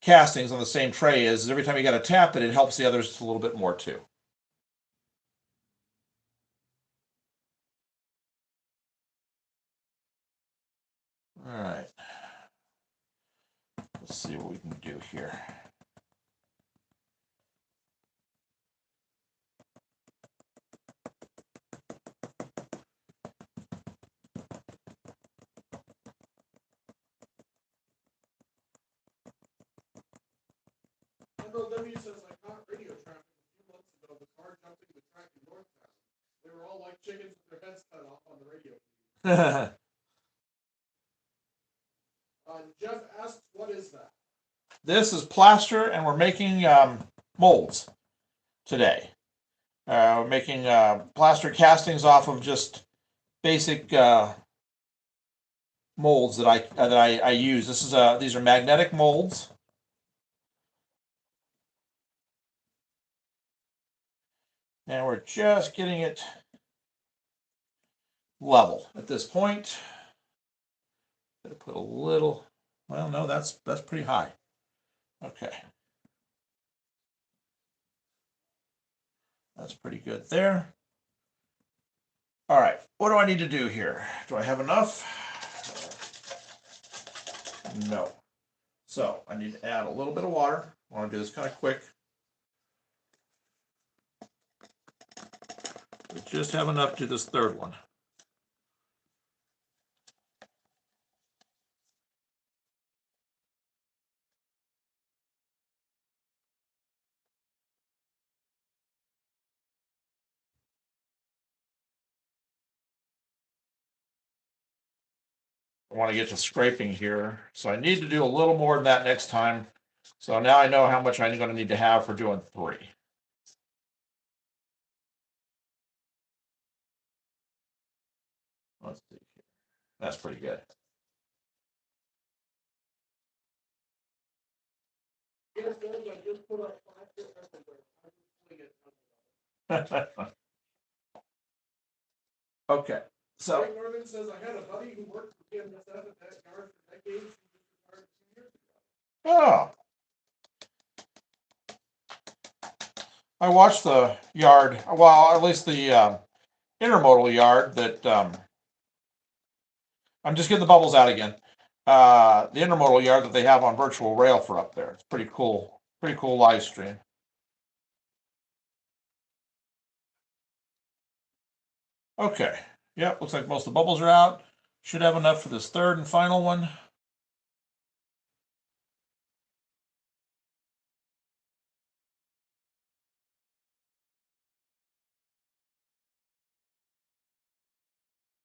castings on the same tray is every time you got to tap it, it helps the others a little bit more too. All right. Let's see what we can do here. W says I caught radio traffic a few months ago. The car jumping the track in Northtown. They were all like chickens with their heads cut off on the radio. Jeff asks, what is that? This is plaster, and we're making molds today. We're making plaster castings off of just basic molds that I use. These are magnetic molds. And we're just getting it level at this point. Gotta put a little, well, no, that's pretty high. Okay. That's pretty good there. All right, what do I need to do here? Do I have enough? No. So I need to add a little bit of water. I want to do this kind of quick. We just have enough to this third one. I want to get to scraping here. So I need to do a little more than that next time. So now I know how much I'm going to need to have for doing 3. Let's see here. That's pretty good. Yes, guys, I just put up plaster everywhere. I'm just putting it. Okay, so Greg Norman says, I had a buddy who worked for PMSF at that yard for decades. He just retired 2 years ago. I watched the yard. Well, at least the intermodal yard that I'm just getting the bubbles out again. The intermodal yard that they have on virtual rail for up there. It's pretty cool. Pretty cool live stream. Okay. Yep, looks like most of the bubbles are out. Should have enough for this third and final one.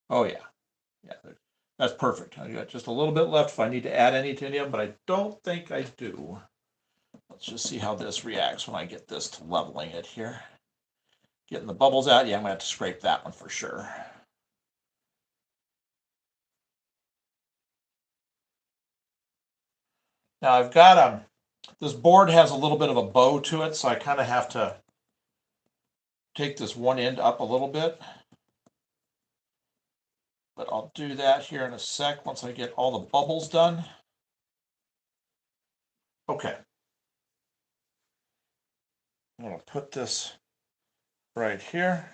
Oh yeah. Yeah, that's perfect. I got just a little bit left if I need to add any to them, but I don't think I do. Let's just see how this reacts when I get this to leveling it here. Getting the bubbles out. Yeah, I'm gonna have to scrape that one for sure. Now I've got this board has a little bit of a bow to it, so I kind of have to take this one end up a little bit. But I'll do that here in a sec once I get all the bubbles done. Okay. I'm gonna put this right here.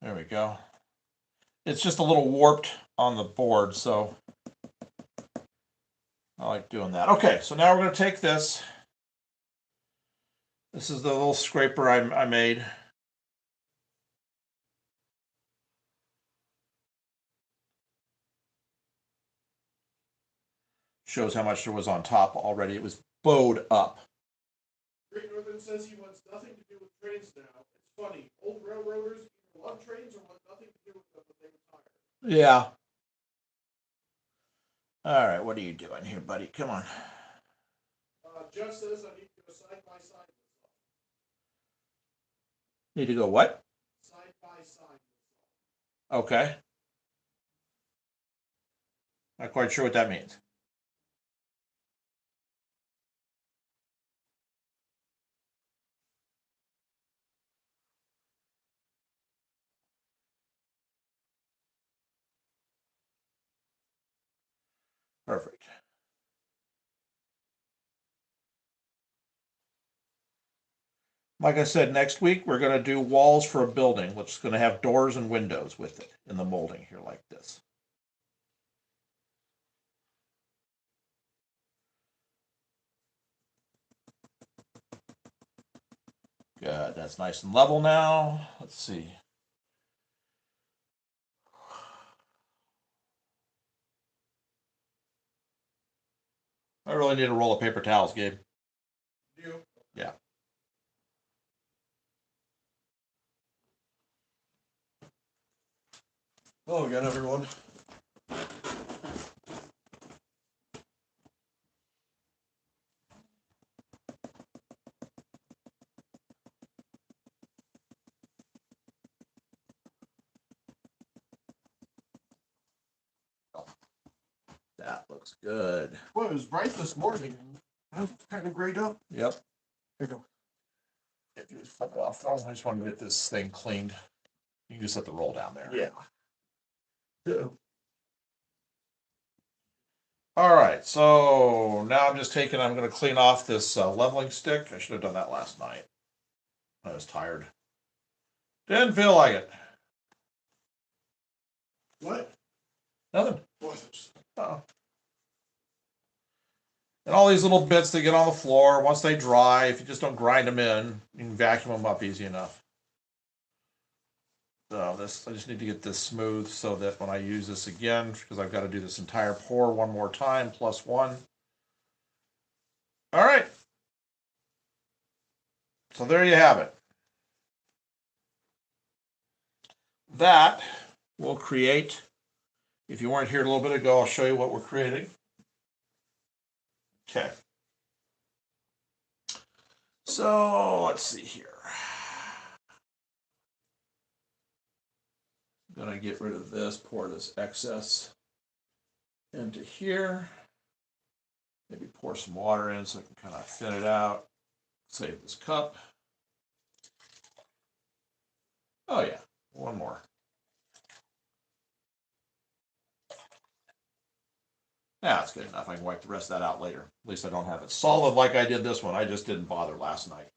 There we go. It's just a little warped on the board, so I like doing that. Okay, so now we're going to take this. This is the little scraper I made. Shows how much there was on top already. It was bowed up. Greg Norman says he wants nothing to do with trains now. It's funny. Old railroaders either love trains or want nothing to do with them when they retire. Yeah. All right, what are you doing here, buddy? Come on. Jeff says I need to go side by side with myself. Need to go what? Side by side. Okay. Not quite sure what that means. Perfect. Like I said, next week we're going to do walls for a building, which is going to have doors and windows with it in the molding here like this. Good, that's nice and level now. Let's see. I really need a roll of paper towels, Gabe. You? Yeah. Hello again, everyone. That looks good. Well, it was bright this morning. I was kind of grayed up. Yep. There you go. Flip it off. I just want to get this thing cleaned. You can just let the roll down there. Yeah. So, All right, so now I'm going to clean off this leveling stick. I should have done that last night. I was tired. Didn't feel like it. What? Nothing. What? Uh-oh. And all these little bits that get on the floor, once they dry, if you just don't grind them in, you can vacuum them up easy enough. So I just need to get this smooth so that when I use this again, because I've got to do this entire pour one more time, plus one. All right. So there you have it. That will create, if you weren't here a little bit ago, I'll show you what we're creating. Okay. So let's see here. I'm going to get rid of this, pour this excess into here. Maybe pour some water in so I can kind of thin it out. Save this cup. Oh yeah, one more. Yeah, that's good enough. I can wipe the rest of that out later. At least I don't have it solid like I did this one. I just didn't bother last night.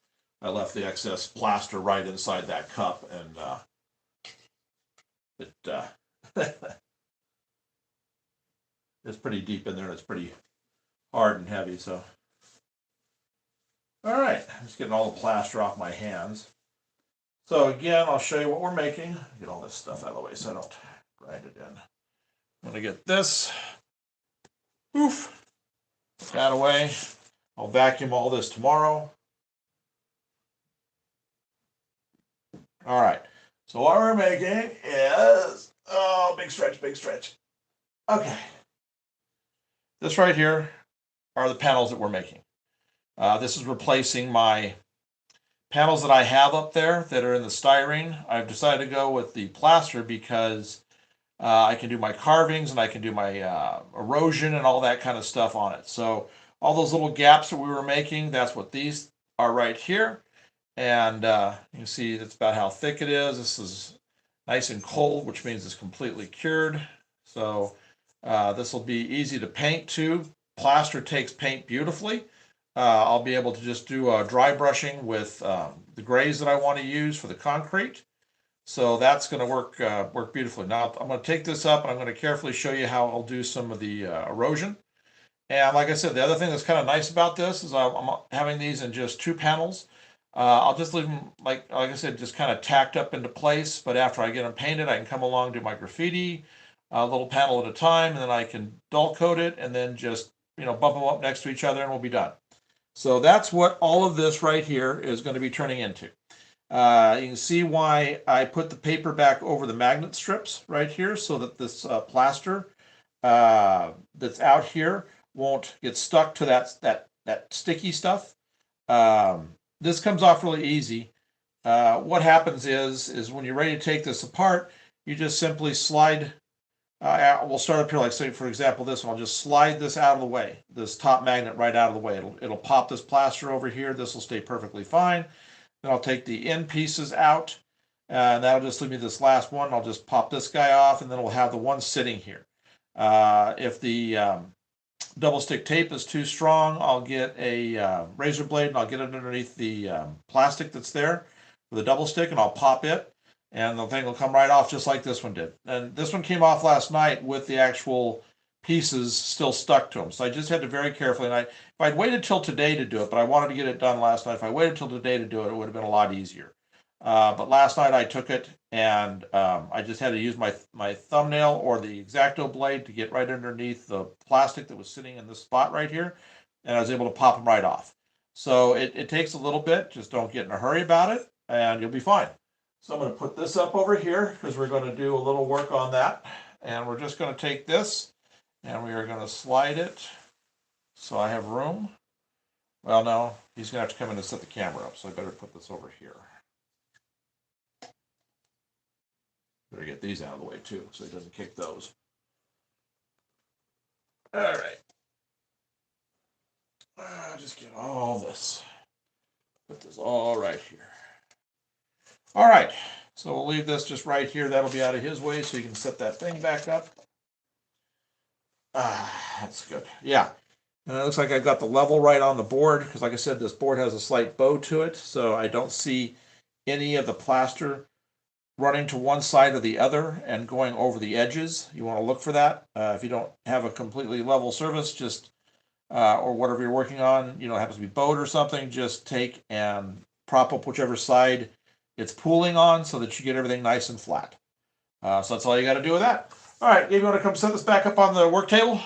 I left the excess plaster right inside that cup, and it's pretty deep in there, and it's pretty hard and heavy. So, all right, I'm just getting all the plaster off my hands. So again, I'll show you what we're making. Get all this stuff out of the way so I don't grind it in. I'm gonna get this. Oof. Put that away. I'll vacuum all this tomorrow. All right. So what we're making is, oh, big stretch, big stretch. Okay. This right here are the panels that we're making. This is replacing my panels that I have up there that are in the styrene. I've decided to go with the plaster because I can do my carvings and I can do my erosion and all that kind of stuff on it. So all those little gaps that we were making, that's what these are right here. And you can see that's about how thick it is. This is nice and cold, which means it's completely cured. So this will be easy to paint too. Plaster takes paint beautifully. I'll be able to just do dry brushing with the grays that I want to use for the concrete. So that's going to work beautifully. Now I'm going to take this up and I'm going to carefully show you how I'll do some of the erosion. And like I said, the other thing that's kind of nice about this is I'm having these in just 2 panels. I'll just leave them, like I said, just kind of tacked up into place. But after I get them painted, I can come along, do my graffiti, a little panel at a time, and then I can dull coat it and then just, bump them up next to each other and we'll be done. So that's what all of this right here is going to be turning into. You can see why I put the paper back over the magnet strips right here so that this plaster that's out here won't get stuck to that sticky stuff. This comes off really easy. What happens is when you're ready to take this apart, you just simply slide. We'll start up here, like say for example this one. I'll just slide this out of the way, this top magnet right out of the way. It'll pop this plaster over here. This will stay perfectly fine. Then I'll take the end pieces out, and that'll just leave me this last one. I'll just pop this guy off, and then we'll have the one sitting here. If the double stick tape is too strong, I'll get a razor blade and I'll get it underneath the plastic that's there with a double stick, and I'll pop it, and the thing will come right off just like this one did. And this one came off last night with the actual pieces still stuck to them. So I just had to very carefully, and if I'd waited till today to do it, but I wanted to get it done last night. If I waited till today to do it, it would have been a lot easier. But last night I took it and I just had to use my thumbnail or the X-Acto blade to get right underneath the plastic that was sitting in this spot right here, and I was able to pop them right off. So it takes a little bit. Just don't get in a hurry about it, and you'll be fine. So I'm going to put this up over here because we're going to do a little work on that, and we're just going to take this and we are going to slide it so I have room. Well, no, he's going to have to come in and set the camera up, so I better put this over here. Better get these out of the way too, so he doesn't kick those. All right. Just get all this. Put this all right here. All right. So we'll leave this just right here. That'll be out of his way, so you can set that thing back up. That's good. Yeah. And it looks like I've got the level right on the board because, like I said, this board has a slight bow to it, so I don't see any of the plaster running to one side or the other and going over the edges. You want to look for that. If you don't have a completely level surface, just or whatever you're working on, it happens to be boat or something, just take and prop up whichever side it's pooling on so that you get everything nice and flat. So that's all you got to do with that. All right, Gabe, you want to come set this back up on the work table?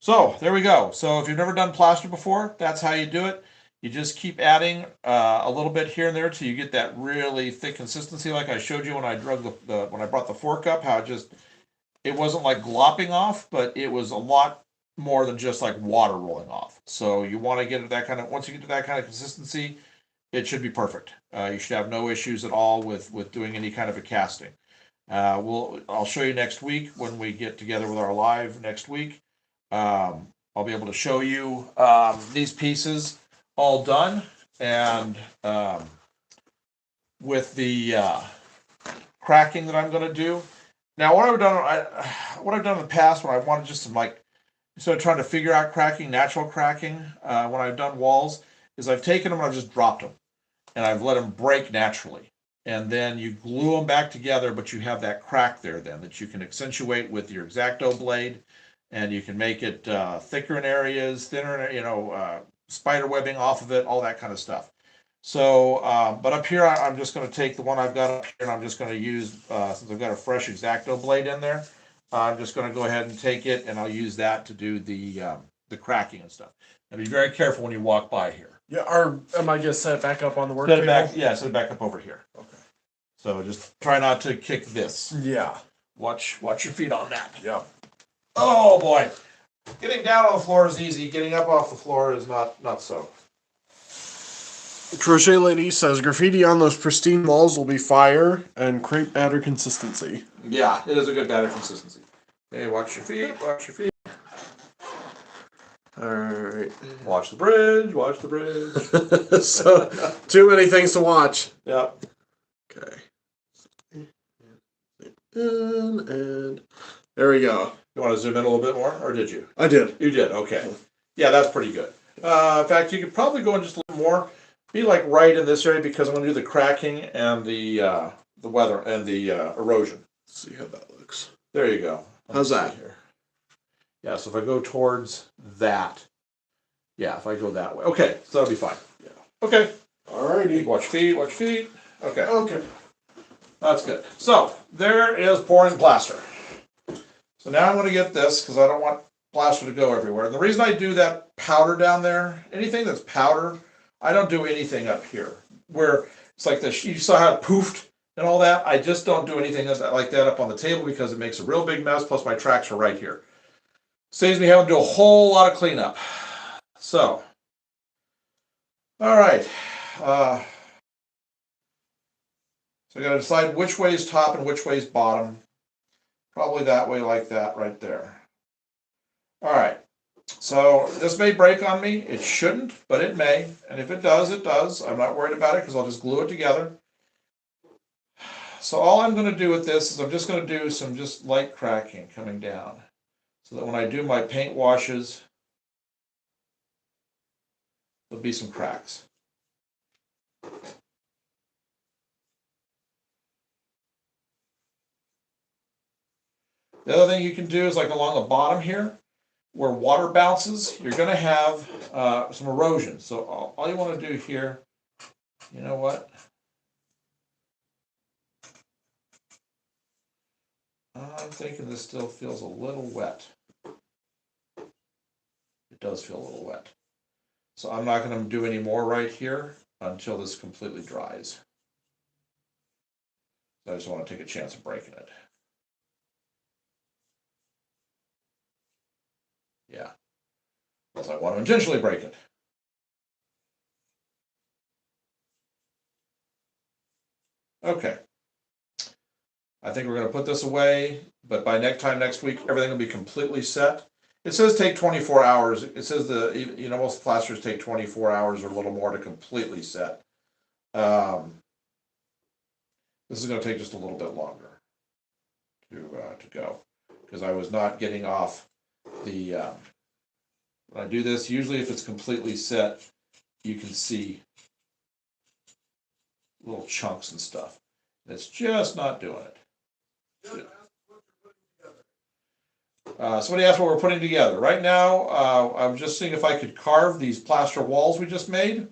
So there we go. So if you've never done plaster before, that's how you do it. You just keep adding a little bit here and there till you get that really thick consistency, like I showed you when I drug when I brought the fork up. How it wasn't like glopping off, but it was a lot more than just like water rolling off. So you want to get to once you get to that kind of consistency, it should be perfect. You should have no issues at all with doing any kind of a casting. I'll show you next week when we get together with our live next week. I'll be able to show you these pieces all done, and with the cracking that I'm going to do. Now, what I've done in the past when I wanted just to instead of trying to figure out cracking, natural cracking, when I've done walls, is I've taken them and I've just dropped them, and I've let them break naturally. And then you glue them back together, but you have that crack there then that you can accentuate with your X-Acto blade, and you can make it thicker in areas, thinner, spider webbing off of it, all that kind of stuff. So, but up here, I'm just going to take the one I've got up here, and I'm just going to use, since I've got a fresh X-Acto blade in there, I'm just going to go ahead and take it, and I'll use that to do the cracking and stuff. And be very careful when you walk by here. Yeah, or am I just set it back up on the work Set it table? back, set it back up over here. Okay. So just try not to kick this. Yeah. Watch your feet on that. Yeah. Oh boy, getting down on the floor is easy. Getting up off the floor is not so. Crochet Lady says graffiti on those pristine walls will be fire and crepe batter consistency. Yeah, it is a good batter consistency. Hey, watch your feet. Watch your feet. All right. Watch the bridge. Watch the bridge. So, too many things to watch. Yep. Okay. And there we go. You want to zoom in a little bit more, or did you? I did. You did. Okay. Yeah, that's pretty good. In fact, you could probably go in just a little more. Be like right in this area because I'm going to do the cracking and the weather and the erosion. Let's see how that looks. There you go. How's that? Here. Yeah, so if I go towards that, if I go that way. Okay, so that'll be fine. Yeah. Okay. Alrighty. Watch feet, watch feet. Okay. Okay. That's good. So, there is pouring plaster. So now I'm going to get this because I don't want plaster to go everywhere. And the reason I do that powder down there, anything that's powder, I don't do anything up here. Where it's like this, you saw how it poofed and all that. I just don't do anything like that up on the table because it makes a real big mess, plus my tracks are right here. Saves me having to do a whole lot of cleanup. So, all right. So I got to decide which way is top and which way is bottom. Probably that way, like that, right there. All right. So this may break on me. It shouldn't, but it may. And if it does, it does. I'm not worried about it because I'll just glue it together. So all I'm going to do with this is I'm just going to do some just light cracking coming down. So that when I do my paint washes, there'll be some cracks. The other thing you can do is like along the bottom here, where water bounces, you're going to have some erosion. So all you want to do here, you know what? I'm thinking this still feels a little wet. It does feel a little wet. So I'm not going to do any more right here until this completely dries. I just want to take a chance of breaking it. Yeah. Because I want to intentionally break it. Okay. I think we're going to put this away, but by next week, everything will be completely set. It says take 24 hours. It says most plasters take 24 hours or a little more to completely set. This is going to take just a little bit longer to go because I was not getting off the. When I do this, usually if it's completely set, you can see little chunks and stuff. It's just not doing it. Jeff asked what you're putting together. Somebody asked what we're putting together. Right now, I'm just seeing if I could carve these plaster walls we just made,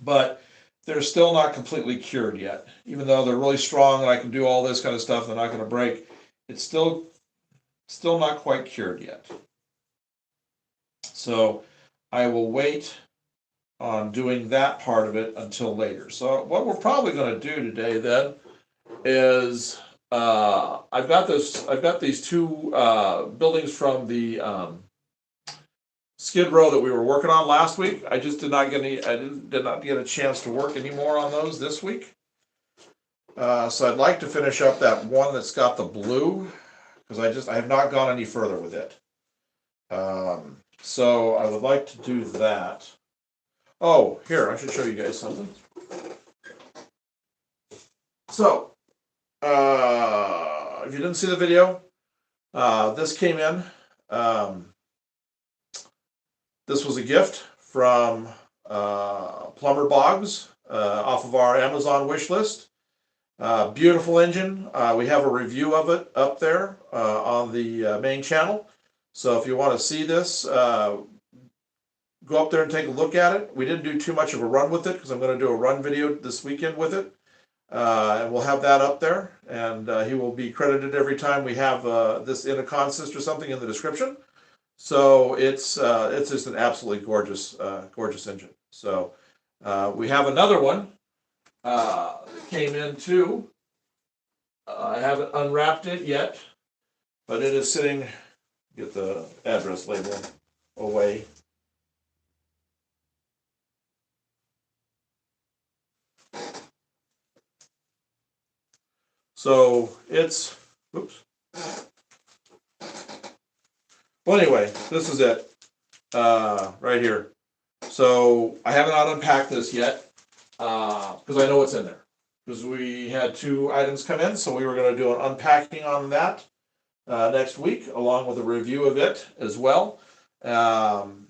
but they're still not completely cured yet. Even though they're really strong and I can do all this kind of stuff, they're not going to break. It's still not quite cured yet. So I will wait on doing that part of it until later. So what we're probably going to do today then is I've got these two buildings from the Skid Row that we were working on last week. I just did not get a chance to work anymore on those this week. So I'd like to finish up that one that's got the blue, because I have not gone any further with it. So I would like to do that. Oh, here, I should show you guys something. So, if you didn't see the video, this came in. This was a gift from Plumber Boggs off of our Amazon wish list. Beautiful engine. We have a review of it up there on the main channel. So if you want to see this, go up there and take a look at it. We didn't do too much of a run with it because I'm going to do a run video this weekend with it. And we'll have that up there. And he will be credited every time we have this in a consist or something in the description. So it's just an absolutely gorgeous engine. So we have another one that came in too. I haven't unwrapped it yet, but it is sitting. Get the address label away. So it's, oops. Well, anyway, this is it, right here. So I haven't unpacked this yet, because I know what's in there. Because we had 2 items come in, so we were going to do an unpacking on that next week, along with a review of it as well. And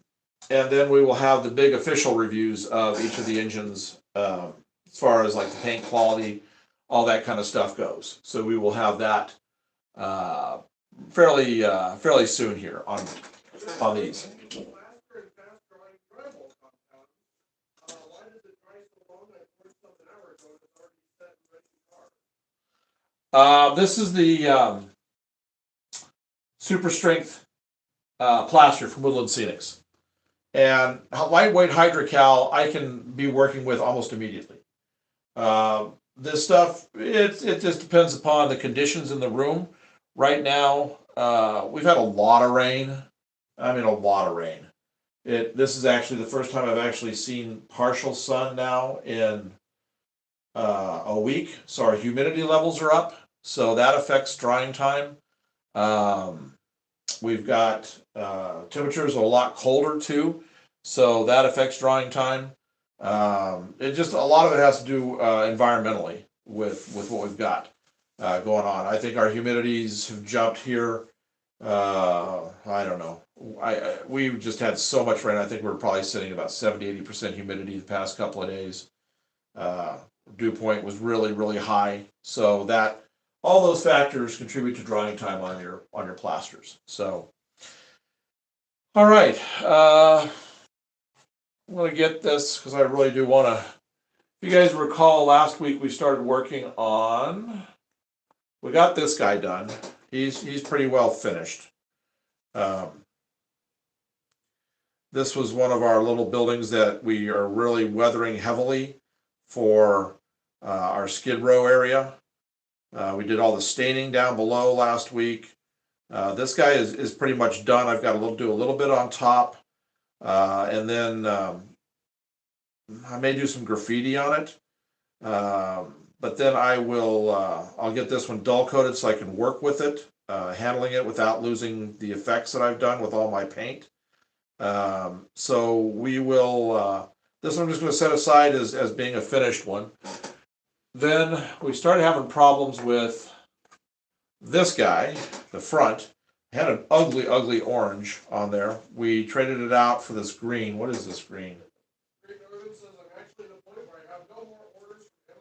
then we will have the big official reviews of each of the engines, as far as like the paint quality, all that kind of stuff goes. So we will have that fairly soon here on these. Plaster and fast drying drywall compound. Why does it dry so long? I poured something an hour ago and it's already set and ready to carve. This is the Super Strength plaster from Woodland Scenics. And lightweight hydrocal I can be working with almost immediately. This stuff, it just depends upon the conditions in the room. Right now, we've had a lot of rain. I mean, a lot of rain. This is actually the first time I've actually seen partial sun now in a week. So our humidity levels are up. So that affects drying time. We've got temperatures are a lot colder too. So that affects drying time. It just, a lot of it has to do environmentally with what we've got going on. I think our humidities have jumped here. I don't know. We just had so much rain. I think we're probably sitting about 70-80% humidity the past couple of days. Dew point was really high. So that, all those factors contribute to drying time on your plasters. So, all right. I'm going to get this because I really do want to. If you guys recall, last week we started working on. We got this guy done. He's pretty well finished. This was one of our little buildings that we are really weathering heavily for our Skid Row area. We did all the staining down below last week. This guy is pretty much done. I've got to do a little bit on top. And then I may do some graffiti on it. But then I'll get this one dull coated so I can work with it, handling it without losing the effects that I've done with all my paint. So we will, this one I'm just going to set aside as being a finished one. Then we started having problems with this guy, the front. It had an ugly orange on there. We traded it out for this green. What is this green? Great Northern says I'm actually at the point where I have no more orders from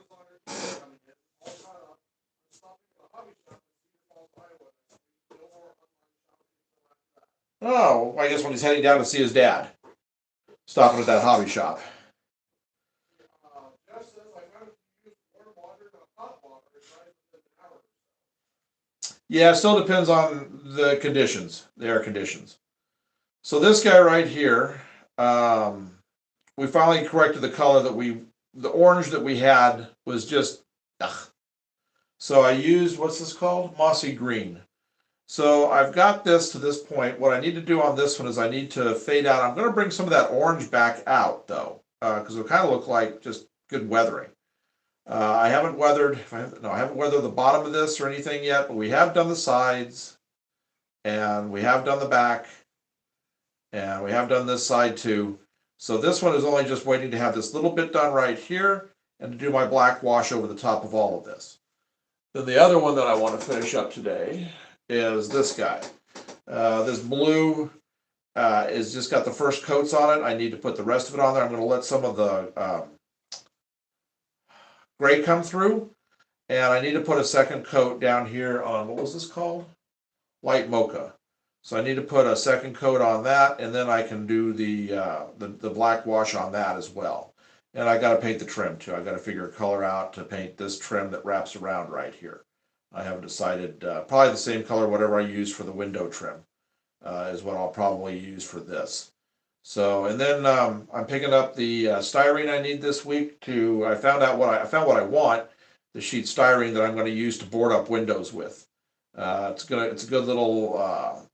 hobby shop in Cedar Falls, Iowa. No more online shopping until after that. Oh, I guess when he's heading down to see his dad, stopping at that hobby shop. Jeff says I found if you use warm water, not hot water, it dries within an hour. Yeah, it still depends on the conditions, the air conditions. So this guy right here, we finally corrected the color the orange that we had was just, ugh. So I used, what's this called? Mossy green. So I've got this to this point. What I need to do on this one is I need to fade out. I'm going to bring some of that orange back out though, because it'll kind of look like just good weathering. I haven't weathered, I haven't weathered the bottom of this or anything yet, but we have done the sides, and we have done the back, and we have done this side too. So this one is only just waiting to have this little bit done right here, and to do my black wash over the top of all of this. Then the other one that I want to finish up today is this guy. This blue is just got the first coats on it. I need to put the rest of it on there. I'm going to let some of the gray come through, and I need to put a second coat down here on, what was this called? Light mocha. So I need to put a second coat on that, and then I can do the black wash on that as well. And I got to paint the trim too. I got to figure a color out to paint this trim that wraps around right here. I haven't decided. Probably the same color, whatever I use for the window trim, is what I'll probably use for this. So, and then I'm picking up the styrene I need this week to. I found what I want. The sheet styrene that I'm going to use to board up windows with. It's a good little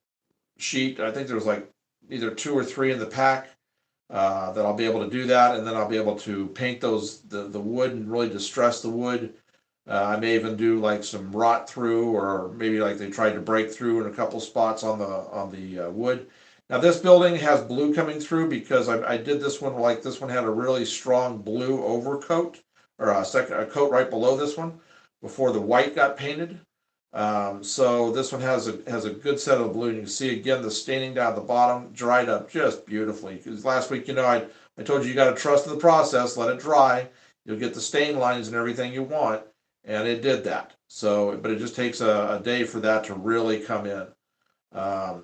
sheet. I think there's like either 2 or 3 in the pack that I'll be able to do that, and then I'll be able to paint the wood and really distress the wood. I may even do like some rot through, or maybe like they tried to break through in a couple spots on the wood. Now this building has blue coming through because I did this one, like this one had a really strong blue overcoat, or a coat right below this one before the white got painted. So this one has a good set of blue. And you can see again the staining down the bottom dried up just beautifully. Because last week, I told you got to trust the process, let it dry. You'll get the stain lines and everything you want, and it did that. So, but it just takes a day for that to really come in.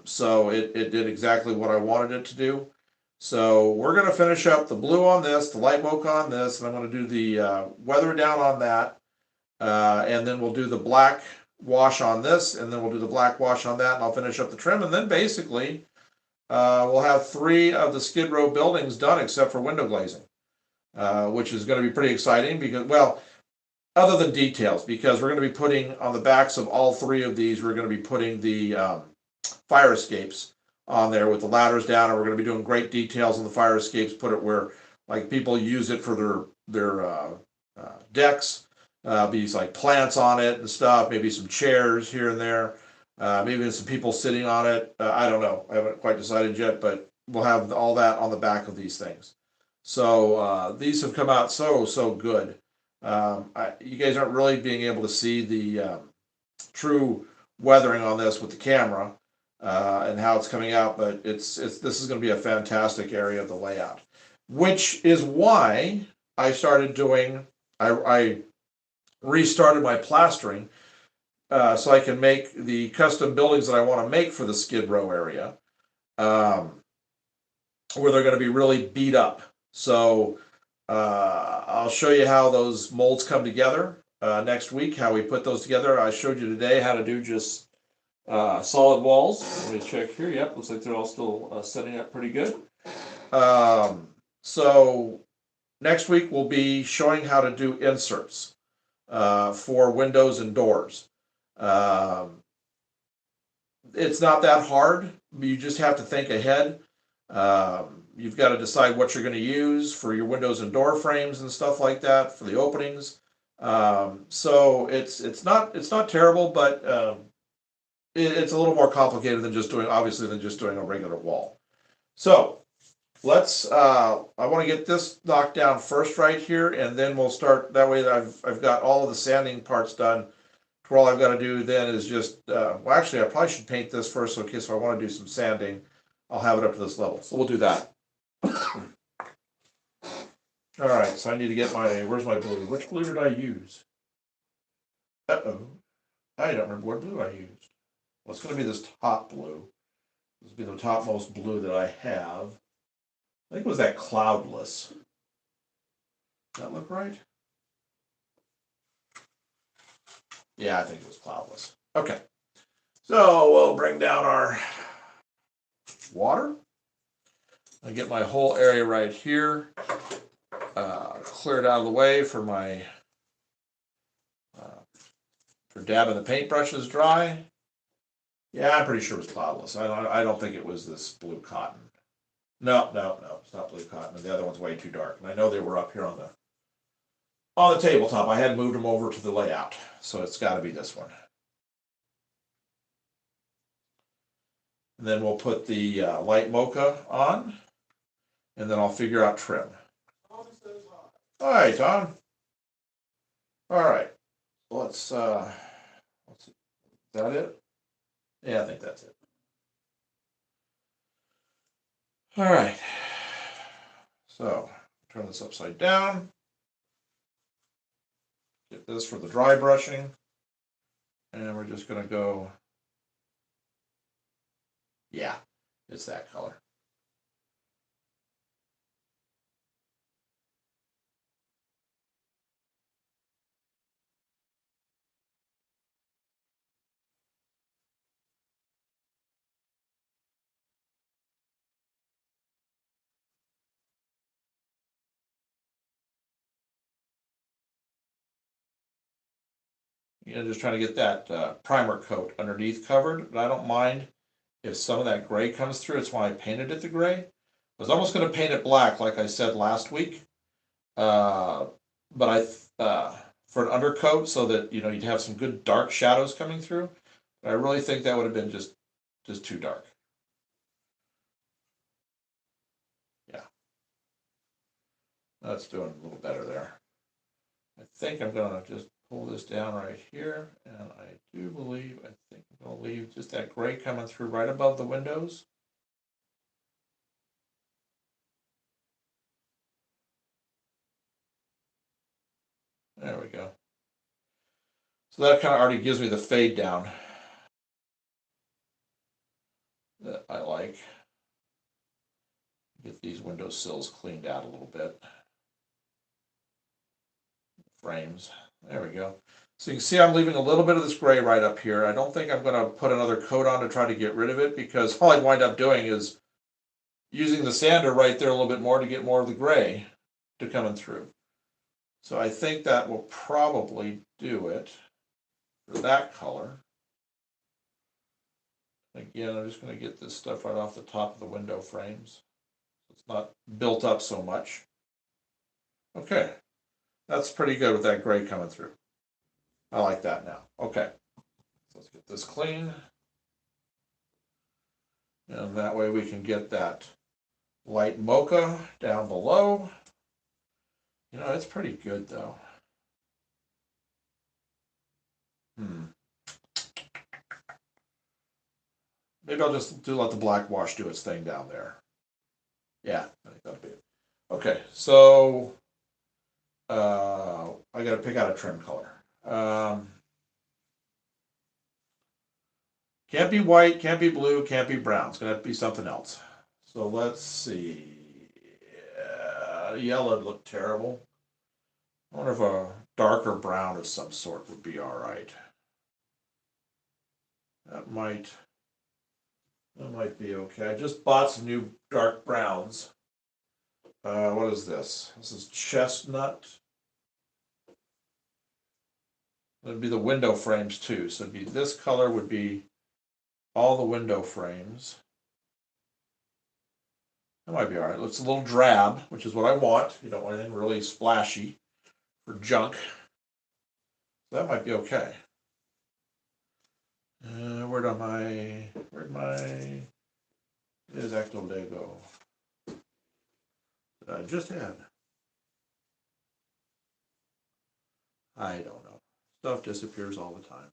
So it did exactly what I wanted it to do. So we're going to finish up the blue on this, the light mocha on this, and I'm going to do the weather down on that, and then we'll do the black wash on this, and then we'll do the black wash on that, and I'll finish up the trim, and then basically we'll have 3 of the Skid Row buildings done except for window glazing, which is going to be pretty exciting because, well, other than details, because we're going to be putting on the backs of all 3 of these, we're going to be putting the fire escapes on there with the ladders down, and we're going to be doing great details on the fire escapes, put it where like people use it for their decks. Be like plants on it and stuff, maybe some chairs here and there, maybe some people sitting on it. I don't know. I haven't quite decided yet, but we'll have all that on the back of these things. So these have come out so good. You guys aren't really being able to see the true weathering on this with the camera and how it's coming out, but this is going to be a fantastic area of the layout, which is why I started doing. I restarted my plastering so I can make the custom buildings that I want to make for the Skid Row area, where they're going to be really beat up. So I'll show you how those molds come together next week, how we put those together. I showed you today how to do just solid walls. Let me check here. Yep, looks like they're all still setting up pretty good. So next week we'll be showing how to do inserts for windows and doors. It's not that hard. You just have to think ahead. You've got to decide what you're going to use for your windows and door frames and stuff like that for the openings. So it's not terrible, but it's a little more complicated than just doing a regular wall. So let's. I want to get this knocked down first right here, and then we'll start. That way, I've got all of the sanding parts done. For all I've got to do then is just. Well, actually, I probably should paint this first. So in case I want to do some sanding, I'll have it up to this level. So we'll do that. All right. So I need to get my. Where's my glue? Which glue did I use? Uh-oh. I don't remember what blue I used. Well, it's gonna be this top blue. This will be the topmost blue that I have. I think it was that cloudless. Does that look right? Yeah, I think it was cloudless. Okay. So we'll bring down our water. I get my whole area right here cleared out of the way for my for dabbing the paintbrushes dry. Yeah, I'm pretty sure it was cloudless. I don't think it was this blue cotton. No, it's not blue cotton. The other one's way too dark. And I know they were up here on the tabletop. I had moved them over to the layout, so it's got to be this one. And then we'll put the light mocha on, and then I'll figure out trim. Hi, Tom. All right, let's. Is that it? Yeah, I think that's it. All right. So turn this upside down. Get this for the dry brushing, and we're just gonna go. Yeah, it's that color. Just trying to get that primer coat underneath covered, but I don't mind if some of that gray comes through. It's why I painted it the gray. I was almost going to paint it black, like I said last week, but for an undercoat so that you'd have some good dark shadows coming through. But I really think that would have been just too dark. Yeah, that's doing a little better there. I think I'm gonna just pull this down right here, and I think I'm gonna leave just that gray coming through right above the windows. There we go. So that kind of already gives me the fade down that I like. Get these window sills cleaned out a little bit. Frames. There we go. So you can see I'm leaving a little bit of this gray right up here. I don't think I'm going to put another coat on to try to get rid of it, because all I'd wind up doing is using the sander right there a little bit more to get more of the gray to coming through. So I think that will probably do it for that color. Again, I'm just going to get this stuff right off the top of the window frames. It's not built up so much. Okay, that's pretty good with that gray coming through. I like that now. Okay, so let's get this clean. And that way we can get that light mocha down below. It's pretty good though. Maybe I'll just let the black wash do its thing down there. Yeah, I think that'll be it. Okay, so I got to pick out a trim color. Can't be white, can't be blue, can't be brown. It's gonna have to be something else. So let's see. Yellow would look terrible. I wonder if a darker brown of some sort would be all right. That might be okay. I just bought some new dark browns. What is this? This is chestnut. It'd be the window frames too. So it'd be this color would be all the window frames. That might be all right. It's a little drab, which is what I want. You don't want anything really splashy for junk. So that might be okay. Where'd my Exacto Lego that I just had? I don't know. Stuff disappears all the time.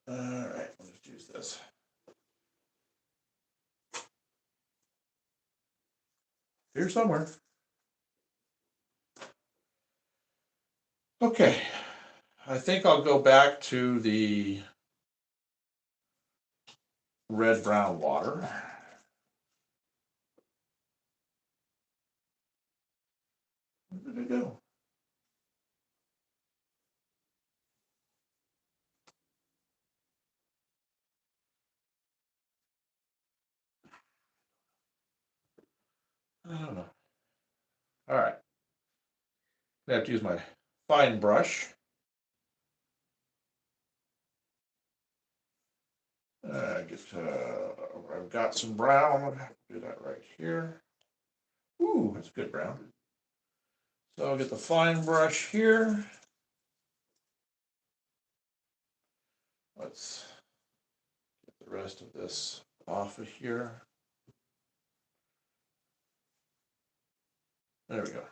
All right, I'll just use this. Here somewhere. Okay, I think I'll go back to the red-brown water. Where did it go? I don't know. All right. I have to use my fine brush. I've got some brown. Do that right here. Ooh, that's good brown. So I'll get the fine brush here. Let's get the rest of this off of here. There we go.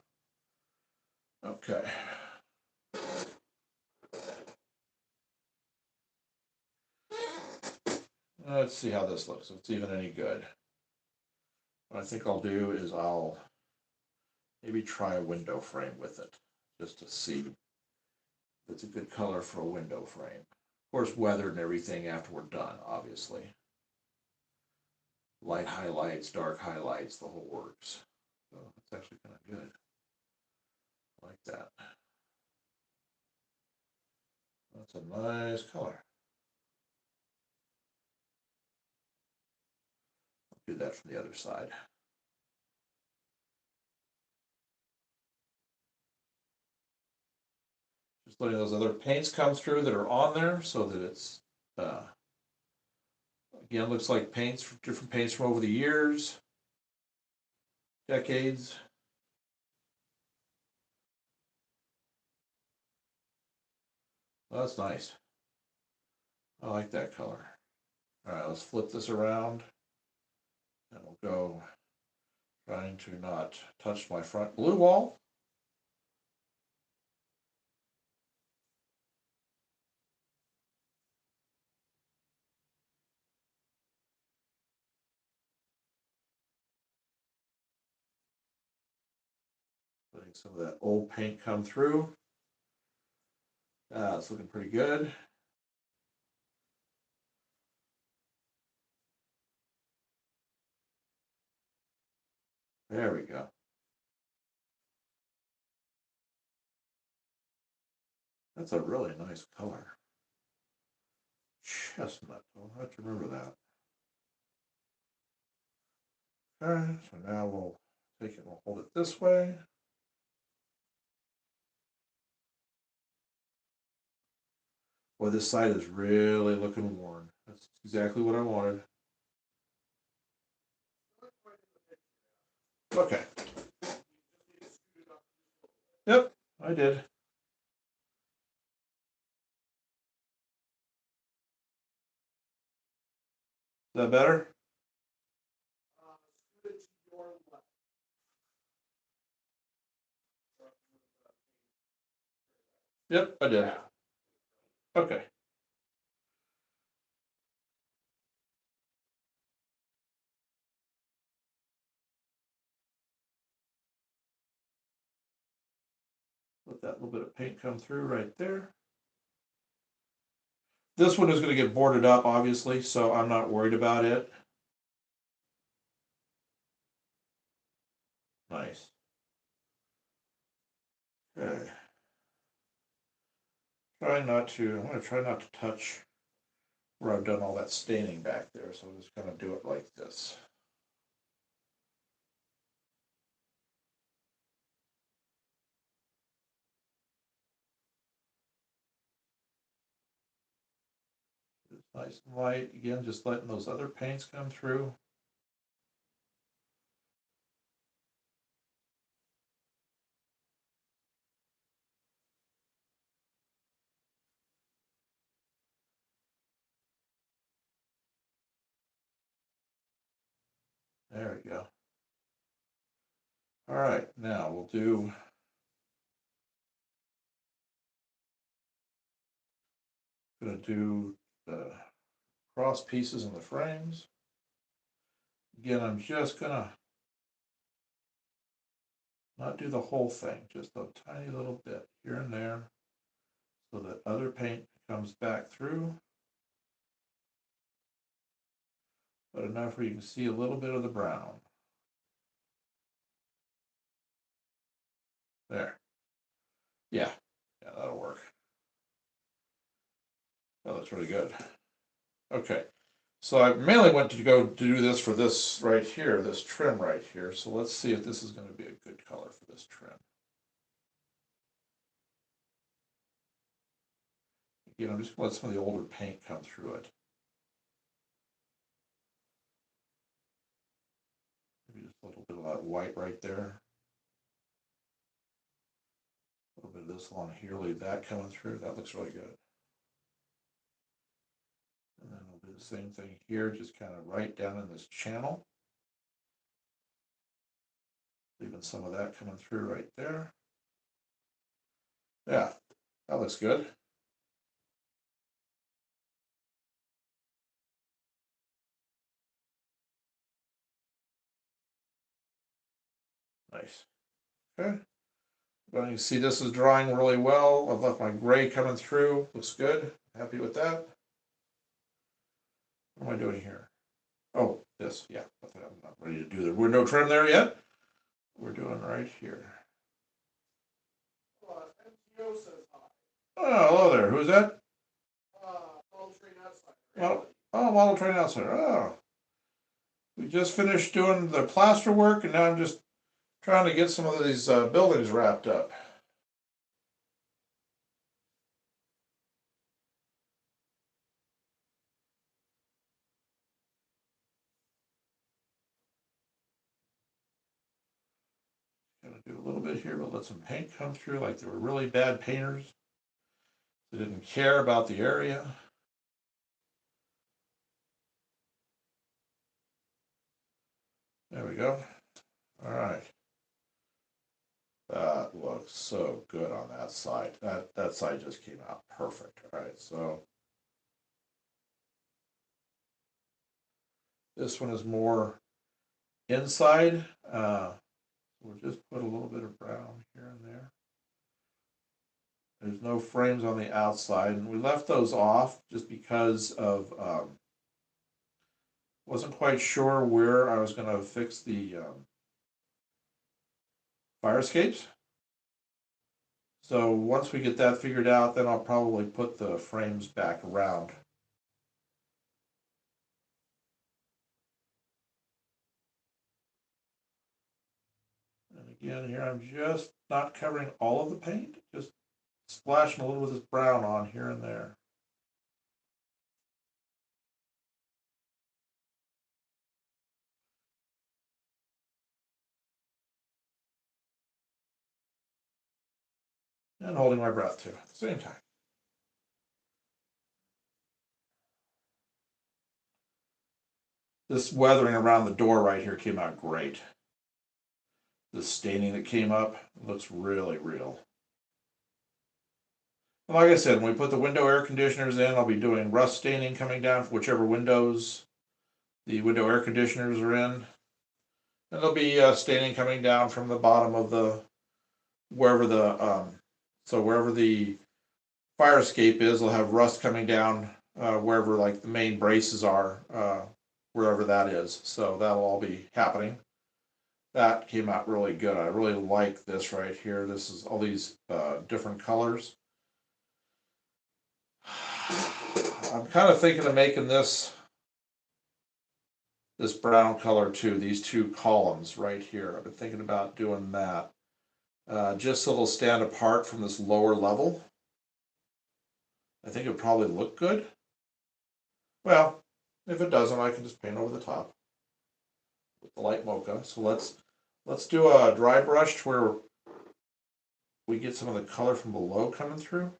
Okay. Let's see how this looks, if it's even any good. What I think I'll do is I'll maybe try a window frame with it, just to see if it's a good color for a window frame. Of course, weathered and everything after we're done, obviously. Light highlights, dark highlights, the whole works. So it's actually kind of good. I like that. That's a nice color. I'll do that from the other side. Just letting those other paints come through that are on there so that it's, again, looks like paints, different paints from over the years, decades. Oh, that's nice. I like that color. All right, let's flip this around and we'll go trying to not touch my front blue wall. Letting some of that old paint come through. It's looking pretty good. There we go. That's a really nice color. Chestnut. I'll have to remember that. All right, so now we'll take it and we'll hold it this way. Boy, this side is really looking worn. That's exactly what I wanted. Okay. Yep, I did. Is that better? Scoot it to your left. Yep, I did. Okay. Let that little bit of paint come through right there. This one is going to get boarded up, obviously, so I'm not worried about it. Nice. Okay. I'm going to try not to touch where I've done all that staining back there, so I'm just going to do it like this. It's nice and light. Again, just letting those other paints come through. There we go. All right, now we'll do the cross pieces in the frames. Again, I'm just gonna not do the whole thing, just a tiny little bit here and there. So that other paint comes back through. But enough where you can see a little bit of the brown. There. Yeah, that'll work. That looks really good. Okay, so I mainly went to go do this for this right here, this trim right here. So let's see if this is going to be a good color for this trim. Again, I'm just going to let some of the older paint come through it. Maybe just a little bit of that white right there. A little bit of this along here, leave that coming through. That looks really good. And then we'll do the same thing here, just kind of right down in this channel. Leaving some of that coming through right there. Yeah, that looks good. Nice. Okay. Well, you can see this is drying really well. I've left my gray coming through. Looks good. Happy with that. What am I doing here? Oh, this. Yeah, I'm not ready to do that. We're no trim there yet. We're doing right here. MTO says hi. Oh, hello there. Who's that? Model Train Outside. Model Train Outsider. Oh. We just finished doing the plaster work, and now I'm just trying to get some of these buildings wrapped up. Gonna do a little bit here, but let some paint come through like they were really bad painters. They didn't care about the area. There we go. All right. That looks so good on that side. That side just came out perfect. All right, so this one is more inside. We'll just put a little bit of brown here and there. There's no frames on the outside, and we left those off just because of wasn't quite sure where I was going to fix the fire escapes. So once we get that figured out, then I'll probably put the frames back around. And again, here I'm just not covering all of the paint, just splashing a little bit of this brown on here and there. And holding my breath too at the same time. This weathering around the door right here came out great. The staining that came up looks really real. And like I said, when we put the window air conditioners in, I'll be doing rust staining coming down for whichever windows the window air conditioners are in. And there'll be staining coming down from the bottom of the wherever the fire escape is. They'll have rust coming down wherever like the main braces are, wherever that is. So that'll all be happening. That came out really good. I really like this right here. This is all these different colors. I'm kind of thinking of making this brown color too, these two columns right here. I've been thinking about doing that. Just so it'll stand apart from this lower level. I think it'll probably look good. Well, if it doesn't, I can just paint over the top with the light mocha. So let's do a dry brush where we get some of the color from below coming through.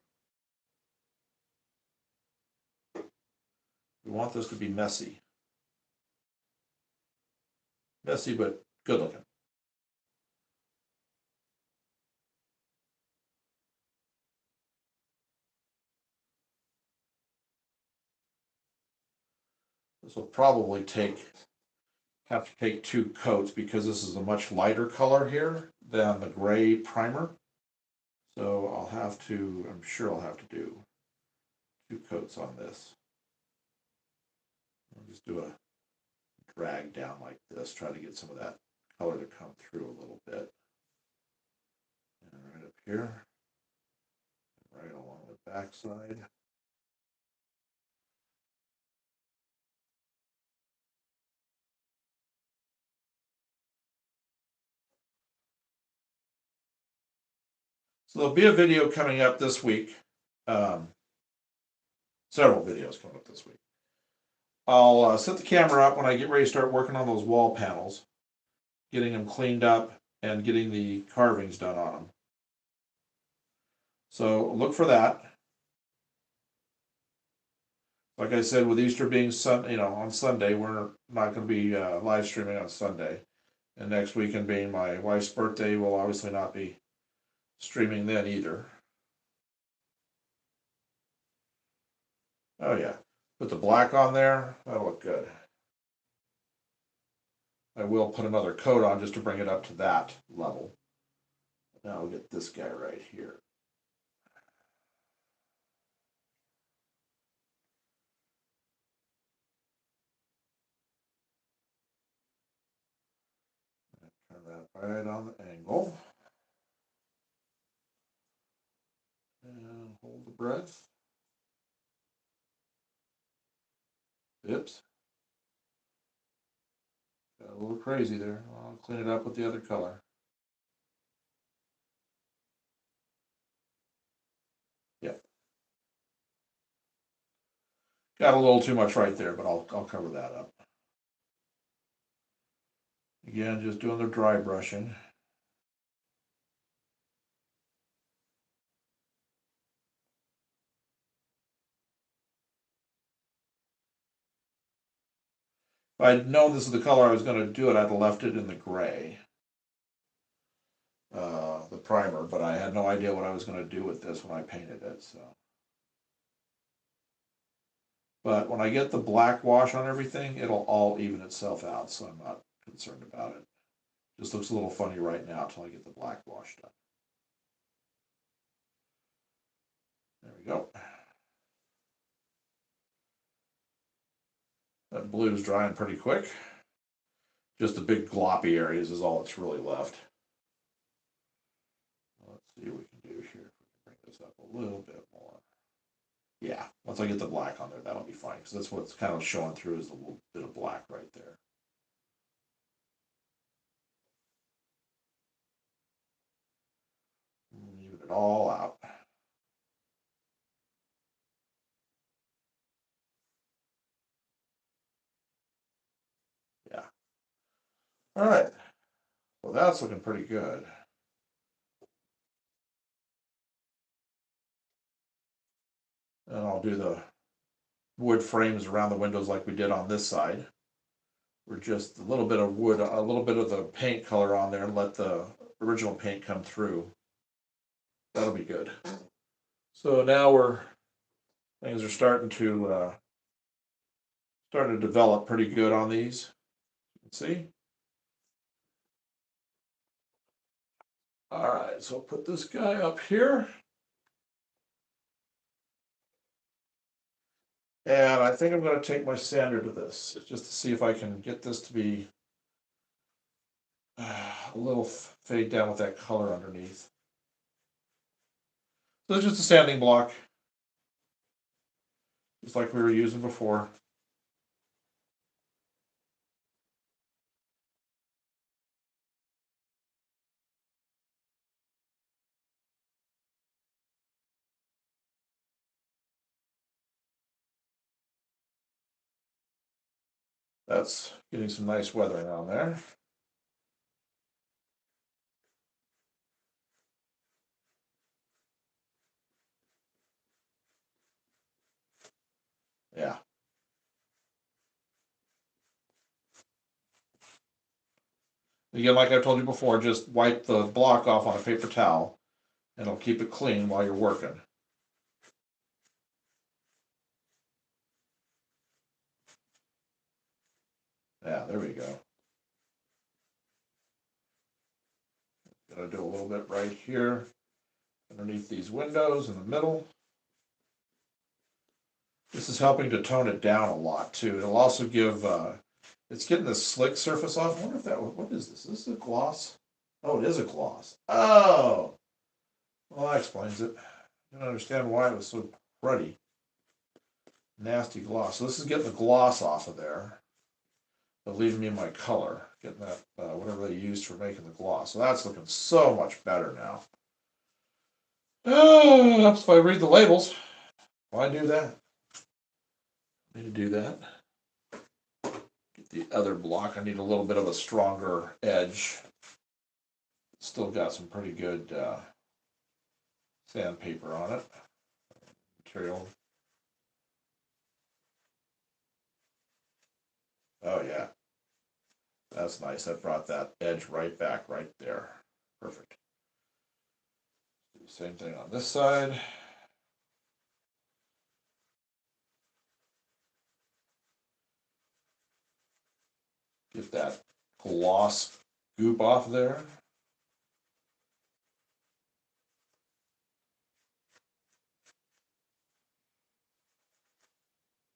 We want this to be messy. Messy, but good looking. This will probably have to take 2 coats because this is a much lighter color here than the gray primer. So I'm sure I'll have to do 2 coats on this. I'll just do a drag down like this, try to get some of that color to come through a little bit. And right up here, right along the back side. So there'll be a video coming up this week. Several videos coming up this week. I'll set the camera up when I get ready to start working on those wall panels, getting them cleaned up and getting the carvings done on them. So look for that. Like I said, with Easter being on Sunday, we're not going to be live streaming on Sunday. And next weekend being my wife's birthday, we'll obviously not be streaming then either. Oh yeah, put the black on there. That'll look good. I will put another coat on just to bring it up to that level. Now we'll get this guy right here. Turn that right on the angle. And hold the breath. Oops. Got a little crazy there. I'll clean it up with the other color. Yep. Got a little too much right there, but I'll cover that up. Again, just doing the dry brushing. If I'd known this is the color I was going to do it, I'd have left it in the gray, the primer, but I had no idea what I was going to do with this when I painted it. So, but when I get the black wash on everything, it'll all even itself out, so I'm not concerned about it. Just looks a little funny right now until I get the black wash done. There we go. That blue's drying pretty quick. Just the big gloppy areas is all that's really left. Let's see what we can do here. Bring this up a little bit more. Yeah, once I get the black on there, that'll be fine, because that's what's kind of showing through is a little bit of black right there. Even it all out. Yeah. All right. Well, that's looking pretty good. And I'll do the wood frames around the windows like we did on this side. We're just a little bit of wood, a little bit of the paint color on there, and let the original paint come through. That'll be good. So now things are starting to develop pretty good on these. See? All right, so I'll put this guy up here. And I think I'm going to take my sander to this, just to see if I can get this to be a little fade down with that color underneath. So it's just a sanding block, just like we were using before. That's getting some nice weathering on there. Yeah. Again, like I told you before, just wipe the block off on a paper towel, and it'll keep it clean while you're working. Yeah, there we go. Gotta do a little bit right here. underneath these windows in the middle. This is helping to tone it down a lot too. It'll also give, it's getting the slick surface off. I wonder if that, what is this? Is this a gloss? Oh, it is a gloss. Oh, well, that explains it. I don't understand why it was so cruddy. Nasty gloss. So this is getting the gloss off of there, but leaving me my color, getting that, whatever they used for making the gloss. So that's looking so much better now. Oh, that's if I read the labels. Why do that? Need to do that. Get the other block. I need a little bit of a stronger edge. Still got some pretty good sandpaper on it. Material. Oh yeah. That's nice. That brought that edge right back right there. Perfect. Do the same thing on this side. Get that gloss goop off there.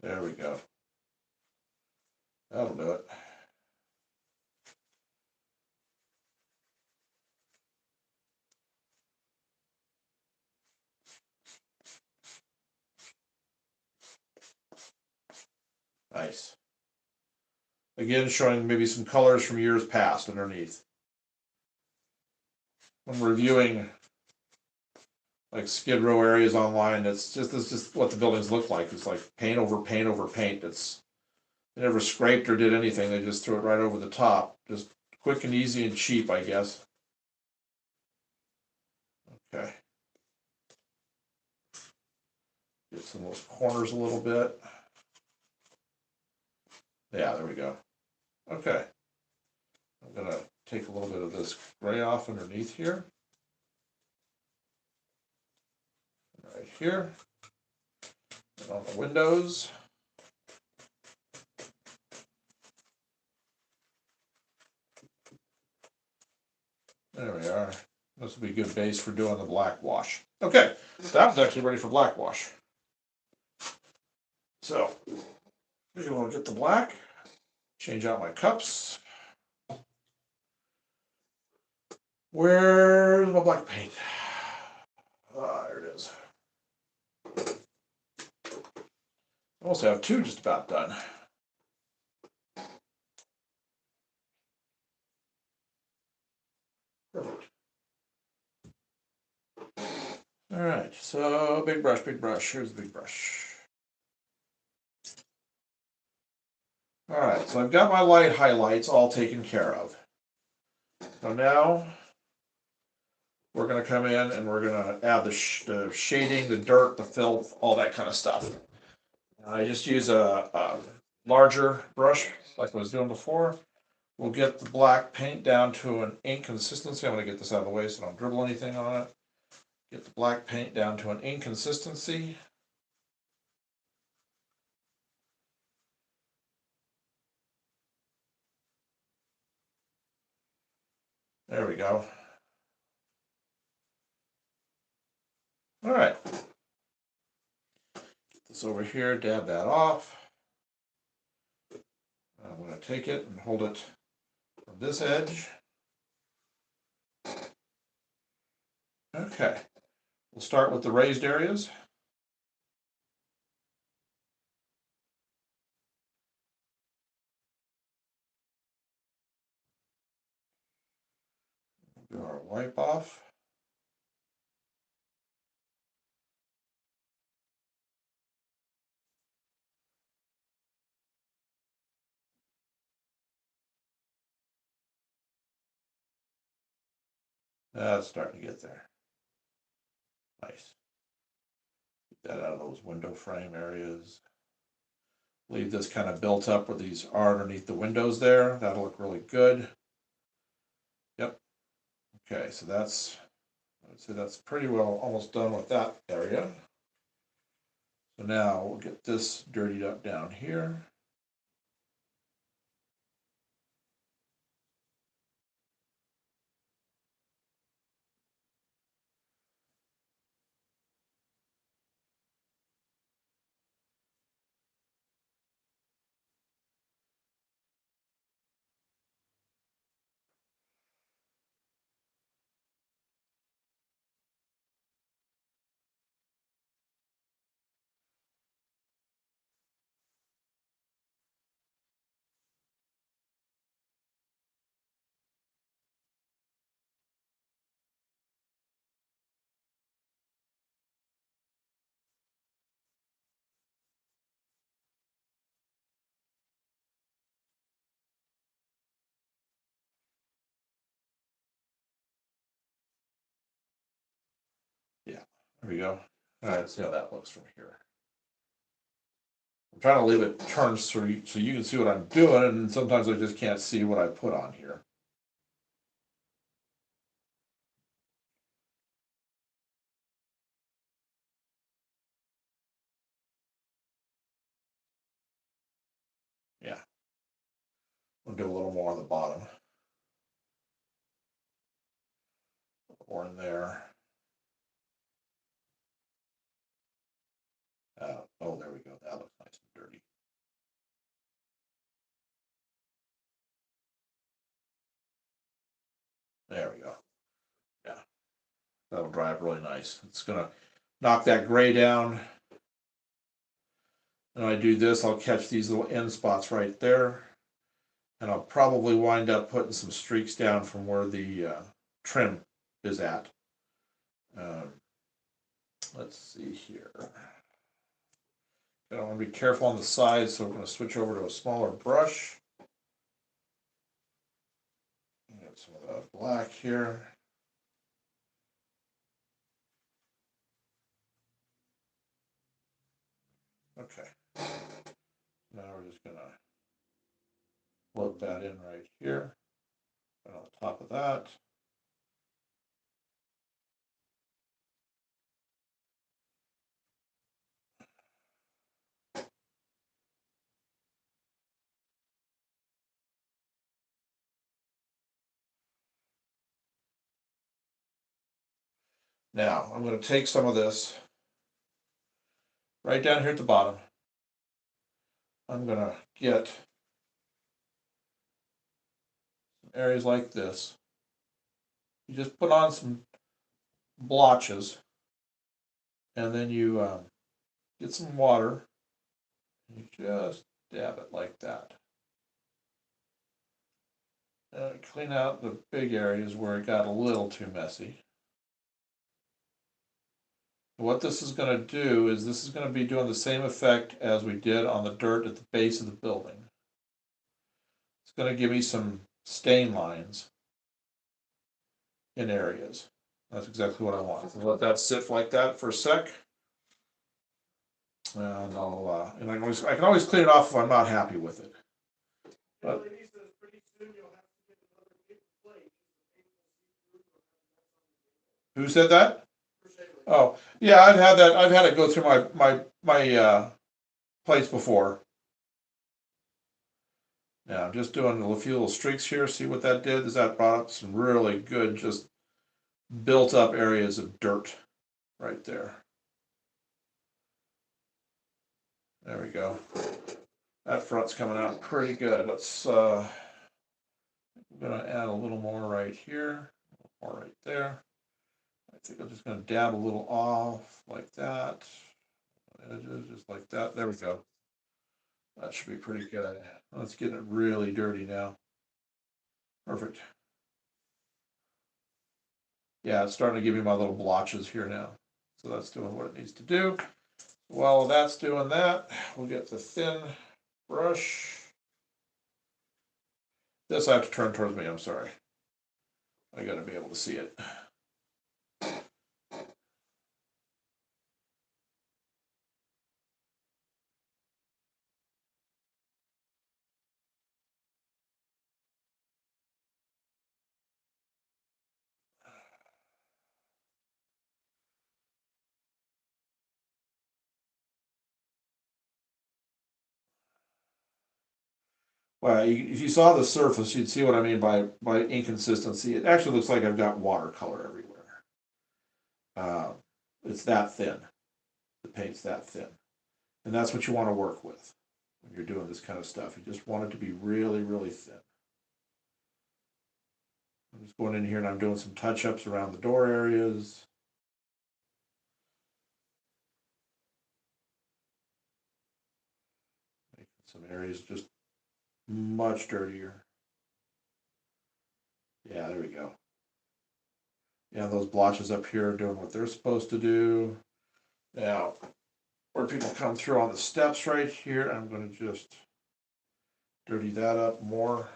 There we go. That'll do it. Nice. Again, showing maybe some colors from years past underneath. When reviewing like Skid Row areas online, that's just what the buildings look like. It's like paint over paint over paint. They never scraped or did anything. They just threw it right over the top. Just quick and easy and cheap, I guess. Okay. Get some of those corners a little bit. Yeah, there we go. Okay. I'm gonna take a little bit of this gray off underneath here. Right here. And on the windows. There we are. This will be a good base for doing the black wash. Okay, that was actually ready for black wash. So, we're going to get the black, change out my cups. Where's my black paint? Ah, there it is. I also have two just about done. Perfect. All right, so big brush, big brush. Here's the big brush. All right, so I've got my light highlights all taken care of. So now we're going to come in and we're going to add the shading, the dirt, the filth, all that kind of stuff. I just use a larger brush like I was doing before. We'll get the black paint down to an ink consistency. I'm going to get this out of the way so I don't dribble anything on it. Get the black paint down to an ink consistency. There we go. All right. Get this over here, dab that off. I'm going to take it and hold it from this edge. Okay. We'll start with the raised areas. Do our wipe off. That's starting to get there. Nice. Get that out of those window frame areas. Leave this kind of built up where these are underneath the windows there. That'll look really good. Yep. Okay, so that's, I'd say that's pretty well almost done with that area. So now we'll get this dirtied up down here. There we go. All right, let's see how that looks from here. I'm trying to leave it turned so you can see what I'm doing, and sometimes I just can't see what I put on here. Yeah. We'll do a little more on the bottom. Or in there. Oh, there we go. That looks nice and dirty. There we go. Yeah. That'll dry up really nice. It's gonna knock that gray down. And I do this, I'll catch these little end spots right there. And I'll probably wind up putting some streaks down from where the trim is at. Let's see here. I want to be careful on the sides, so I'm going to switch over to a smaller brush. Get some of that black here. Okay. Now we're just going to plug that in right here. And on top of that. Now I'm going to take some of this right down here at the bottom. I'm going to get some areas like this. You just put on some blotches, and then you get some water, and you just dab it like that. Clean out the big areas where it got a little too messy. What this is going to do is this is going to be doing the same effect as we did on the dirt at the base of the building. It's going to give me some stain lines in areas. That's exactly what I want. So let that sit like that for a sec. And I can always clean it off if I'm not happy with it. But He says pretty soon you'll have to get another paper plate. who said that? Oh, yeah, I've had that. I've had it go through my plates before. Yeah, I'm just doing a few little streaks here. See what that did? Is that brought up some really good, just built up areas of dirt right there. There we go. That front's coming out pretty good. Let's I'm gonna add a little more right here, a little more right there. I think I'm just gonna dab a little off like that. Edges just like that. There we go. That should be pretty good. Let's get it really dirty now. Perfect. Yeah, it's starting to give me my little blotches here now. So that's doing what it needs to do. While that's doing that, we'll get the thin brush. This I have to turn towards me, I'm sorry. I gotta be able to see it. Well, if you saw the surface, you'd see what I mean by inconsistency. It actually looks like I've got watercolor everywhere. It's that thin. The paint's that thin. And that's what you want to work with when you're doing this kind of stuff. You just want it to be really, really thin. I'm just going in here and I'm doing some touch-ups around the door areas. Making some areas just much dirtier. Yeah, there we go. Yeah, those blotches up here are doing what they're supposed to do. Now, where people come through on the steps right here, I'm going to just dirty that up more.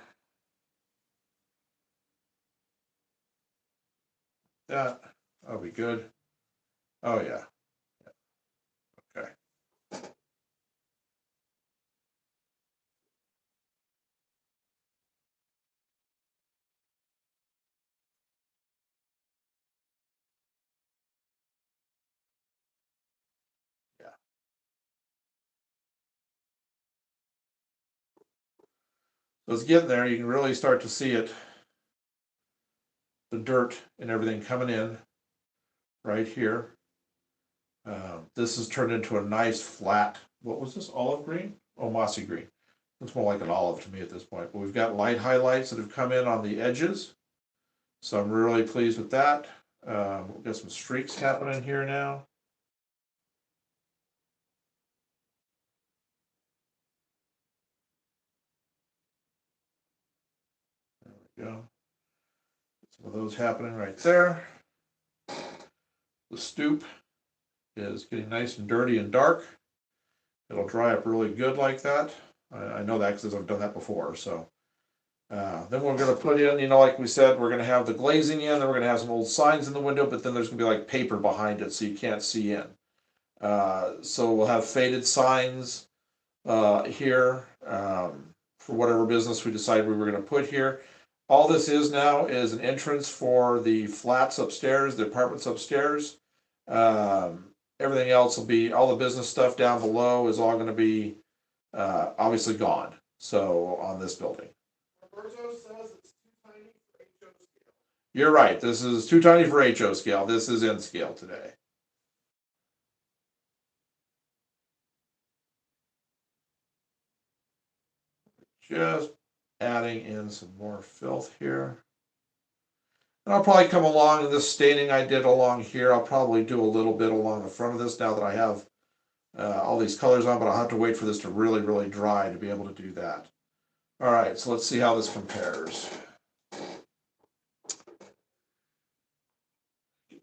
That'll be good. Oh, yeah. Okay. Yeah. So it's getting there. You can really start to see it, the dirt and everything coming in right here. This has turned into a nice flat, what was this, olive green? Oh, mossy green. It's more like an olive to me at this point. But we've got light highlights that have come in on the edges. So I'm really pleased with that. We've got some streaks happening here now. There we go. Some of those happening right there. The stoop is getting nice and dirty and dark. It'll dry up really good like that. I know that because I've done that before. So then we're going to put in, you know, like we said, we're going to have the glazing in, then we're going to have some old signs in the window, but then there's going to be like paper behind it so you can't see in. So we'll have faded signs here for whatever business we decided we were going to put here. All this is now is an entrance for the flats upstairs, the apartments upstairs. Everything else will be, all the business stuff down below is all going to be obviously gone. So on this building. Roberto says it's too tiny for HO scale. You're right. This is too tiny for HO scale. This is N scale today. Just adding in some more filth here. And I'll probably come along in this staining I did along here. I'll probably do a little bit along the front of this now that I have all these colors on, but I'll have to wait for this to really, really dry to be able to do that. All right, so let's see how this compares.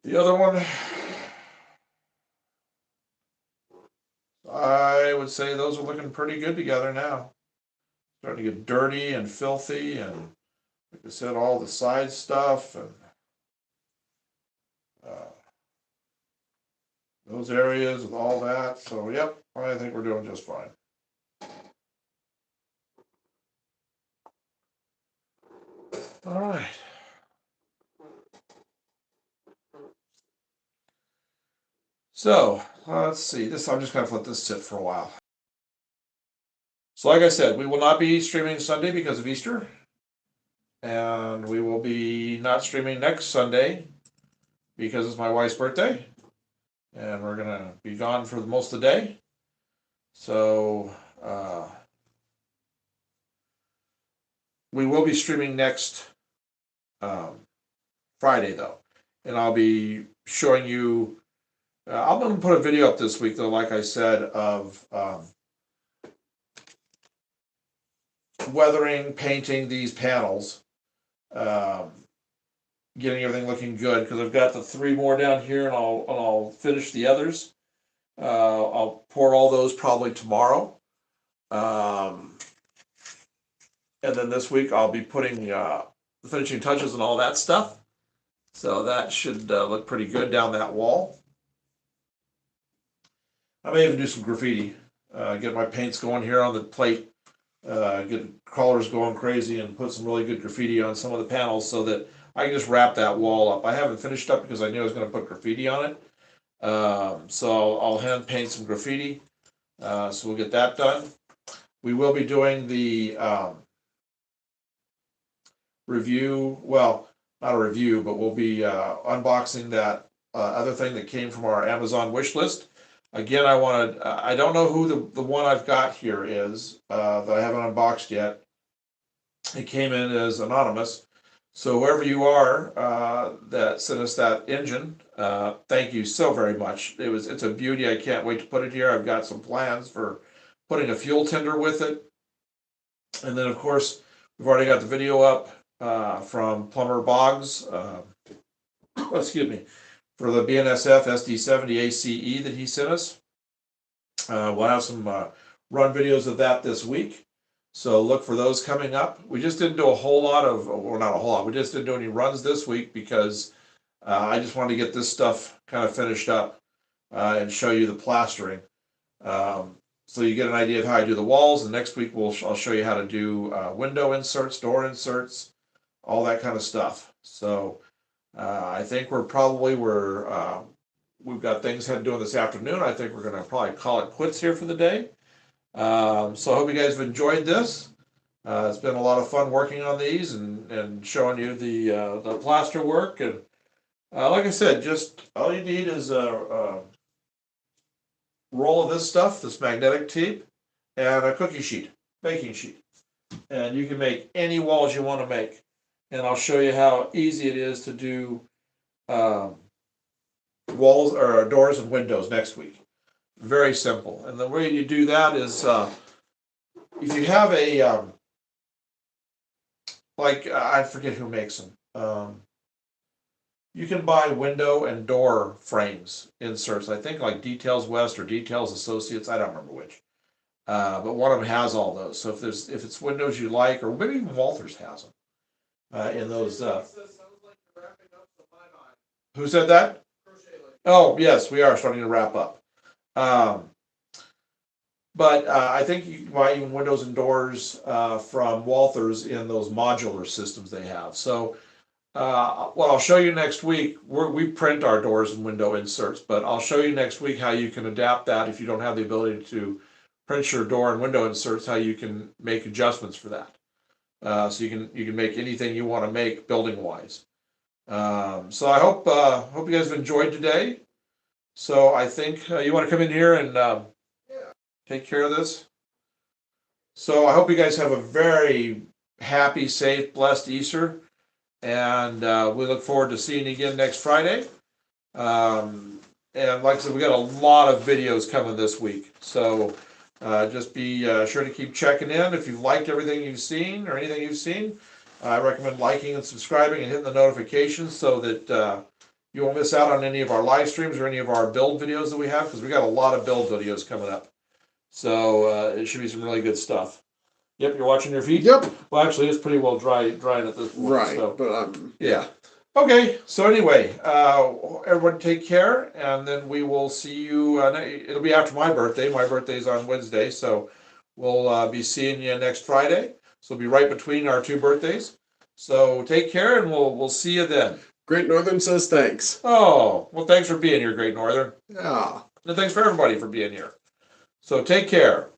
The other one, I would say those are looking pretty good together now. Starting to get dirty and filthy, and like I said, all the side stuff and those areas with all that. So, yep, I think we're doing just fine. All right. So, let's see. This I'm just going to let this sit for a while. So, like I said, we will not be streaming Sunday because of Easter. And we will be not streaming next Sunday because it's my wife's birthday. And we're going to be gone for most of the day. So, we will be streaming next Friday, though. And I'll be showing you, I'm going to put a video up this week, though, like I said, of weathering, painting these panels, getting everything looking good, because I've got the 3 more down here, and I'll finish the others. I'll pour all those probably tomorrow. And then this week I'll be putting the finishing touches and all that stuff. So that should look pretty good down that wall. I may even do some graffiti, get my paints going here on the plate, get colors going crazy and put some really good graffiti on some of the panels so that I can just wrap that wall up. I haven't finished up because I knew I was going to put graffiti on it. So I'll hand paint some graffiti. So we'll get that done. We will be doing the review, well, not a review, but we'll be unboxing that other thing that came from our Amazon wish list. Again, I don't know who the one I've got here is that I haven't unboxed yet. It came in as anonymous. So whoever you are that sent us that engine, thank you so very much. It's a beauty. I can't wait to put it here. I've got some plans for putting a fuel tender with it. And then, of course, we've already got the video up from Plumber Boggs, excuse me, for the BNSF SD70 ACE that he sent us. We'll have some run videos of that this week. So look for those coming up. We just didn't do a whole lot of, or not a whole lot, we just didn't do any runs this week because I just wanted to get this stuff kind of finished up. and show you the plastering. So you get an idea of how I do the walls. And next week I'll show you how to do window inserts, door inserts, all that kind of stuff. So I think we've got things to do this afternoon. I think we're going to probably call it quits here for the day. So I hope you guys have enjoyed this. It's been a lot of fun working on these and showing you the plaster work. And like I said, just all you need is a roll of this stuff, this magnetic tape, and a cookie sheet, baking sheet. And you can make any walls you want to make. And I'll show you how easy it is to do walls or doors and windows next week. Very simple. And the way you do that is if you have a I forget who makes them. You can buy window and door frames inserts. I think like Details West or Details Associates. I don't remember which. But one of them has all those. So if it's windows you like, or maybe even Walters has them in those. Who said that? Oh yes, we are starting to wrap up. But I think you can buy even windows and doors from Walters in those modular systems they have. So what I'll show you next week, we print our doors and window inserts, but I'll show you next week how you can adapt that if you don't have the ability to print your door and window inserts, how you can make adjustments for that. So you can make anything you want to make building wise. So I hope you guys have enjoyed today. So I think you want to come in here and take care of this. So I hope you guys have a very happy, safe, blessed Easter. And we look forward to seeing you again next Friday. And like I said, we got a lot of videos coming this week. So just be sure to keep checking in. If you've liked everything you've seen or anything you've seen, I recommend liking and subscribing and hitting the notifications so that you won't miss out on any of our live streams or any of our build videos that we have, because we got a lot of build videos coming up. So it should be some really good stuff. Yep, you're watching your feet? Yep. Well, actually, it's pretty well drying at this point. Right, So. but Yeah. Okay, so anyway, everyone take care, and then we will see you, it'll be after my birthday. My birthday's on Wednesday, so we'll be seeing you next Friday. So it'll be right between our two birthdays. So take care, and we'll see you then. Great Northern says thanks. Oh, well, thanks for being here, Great Northern. Yeah. And thanks for everybody for being here. So take care.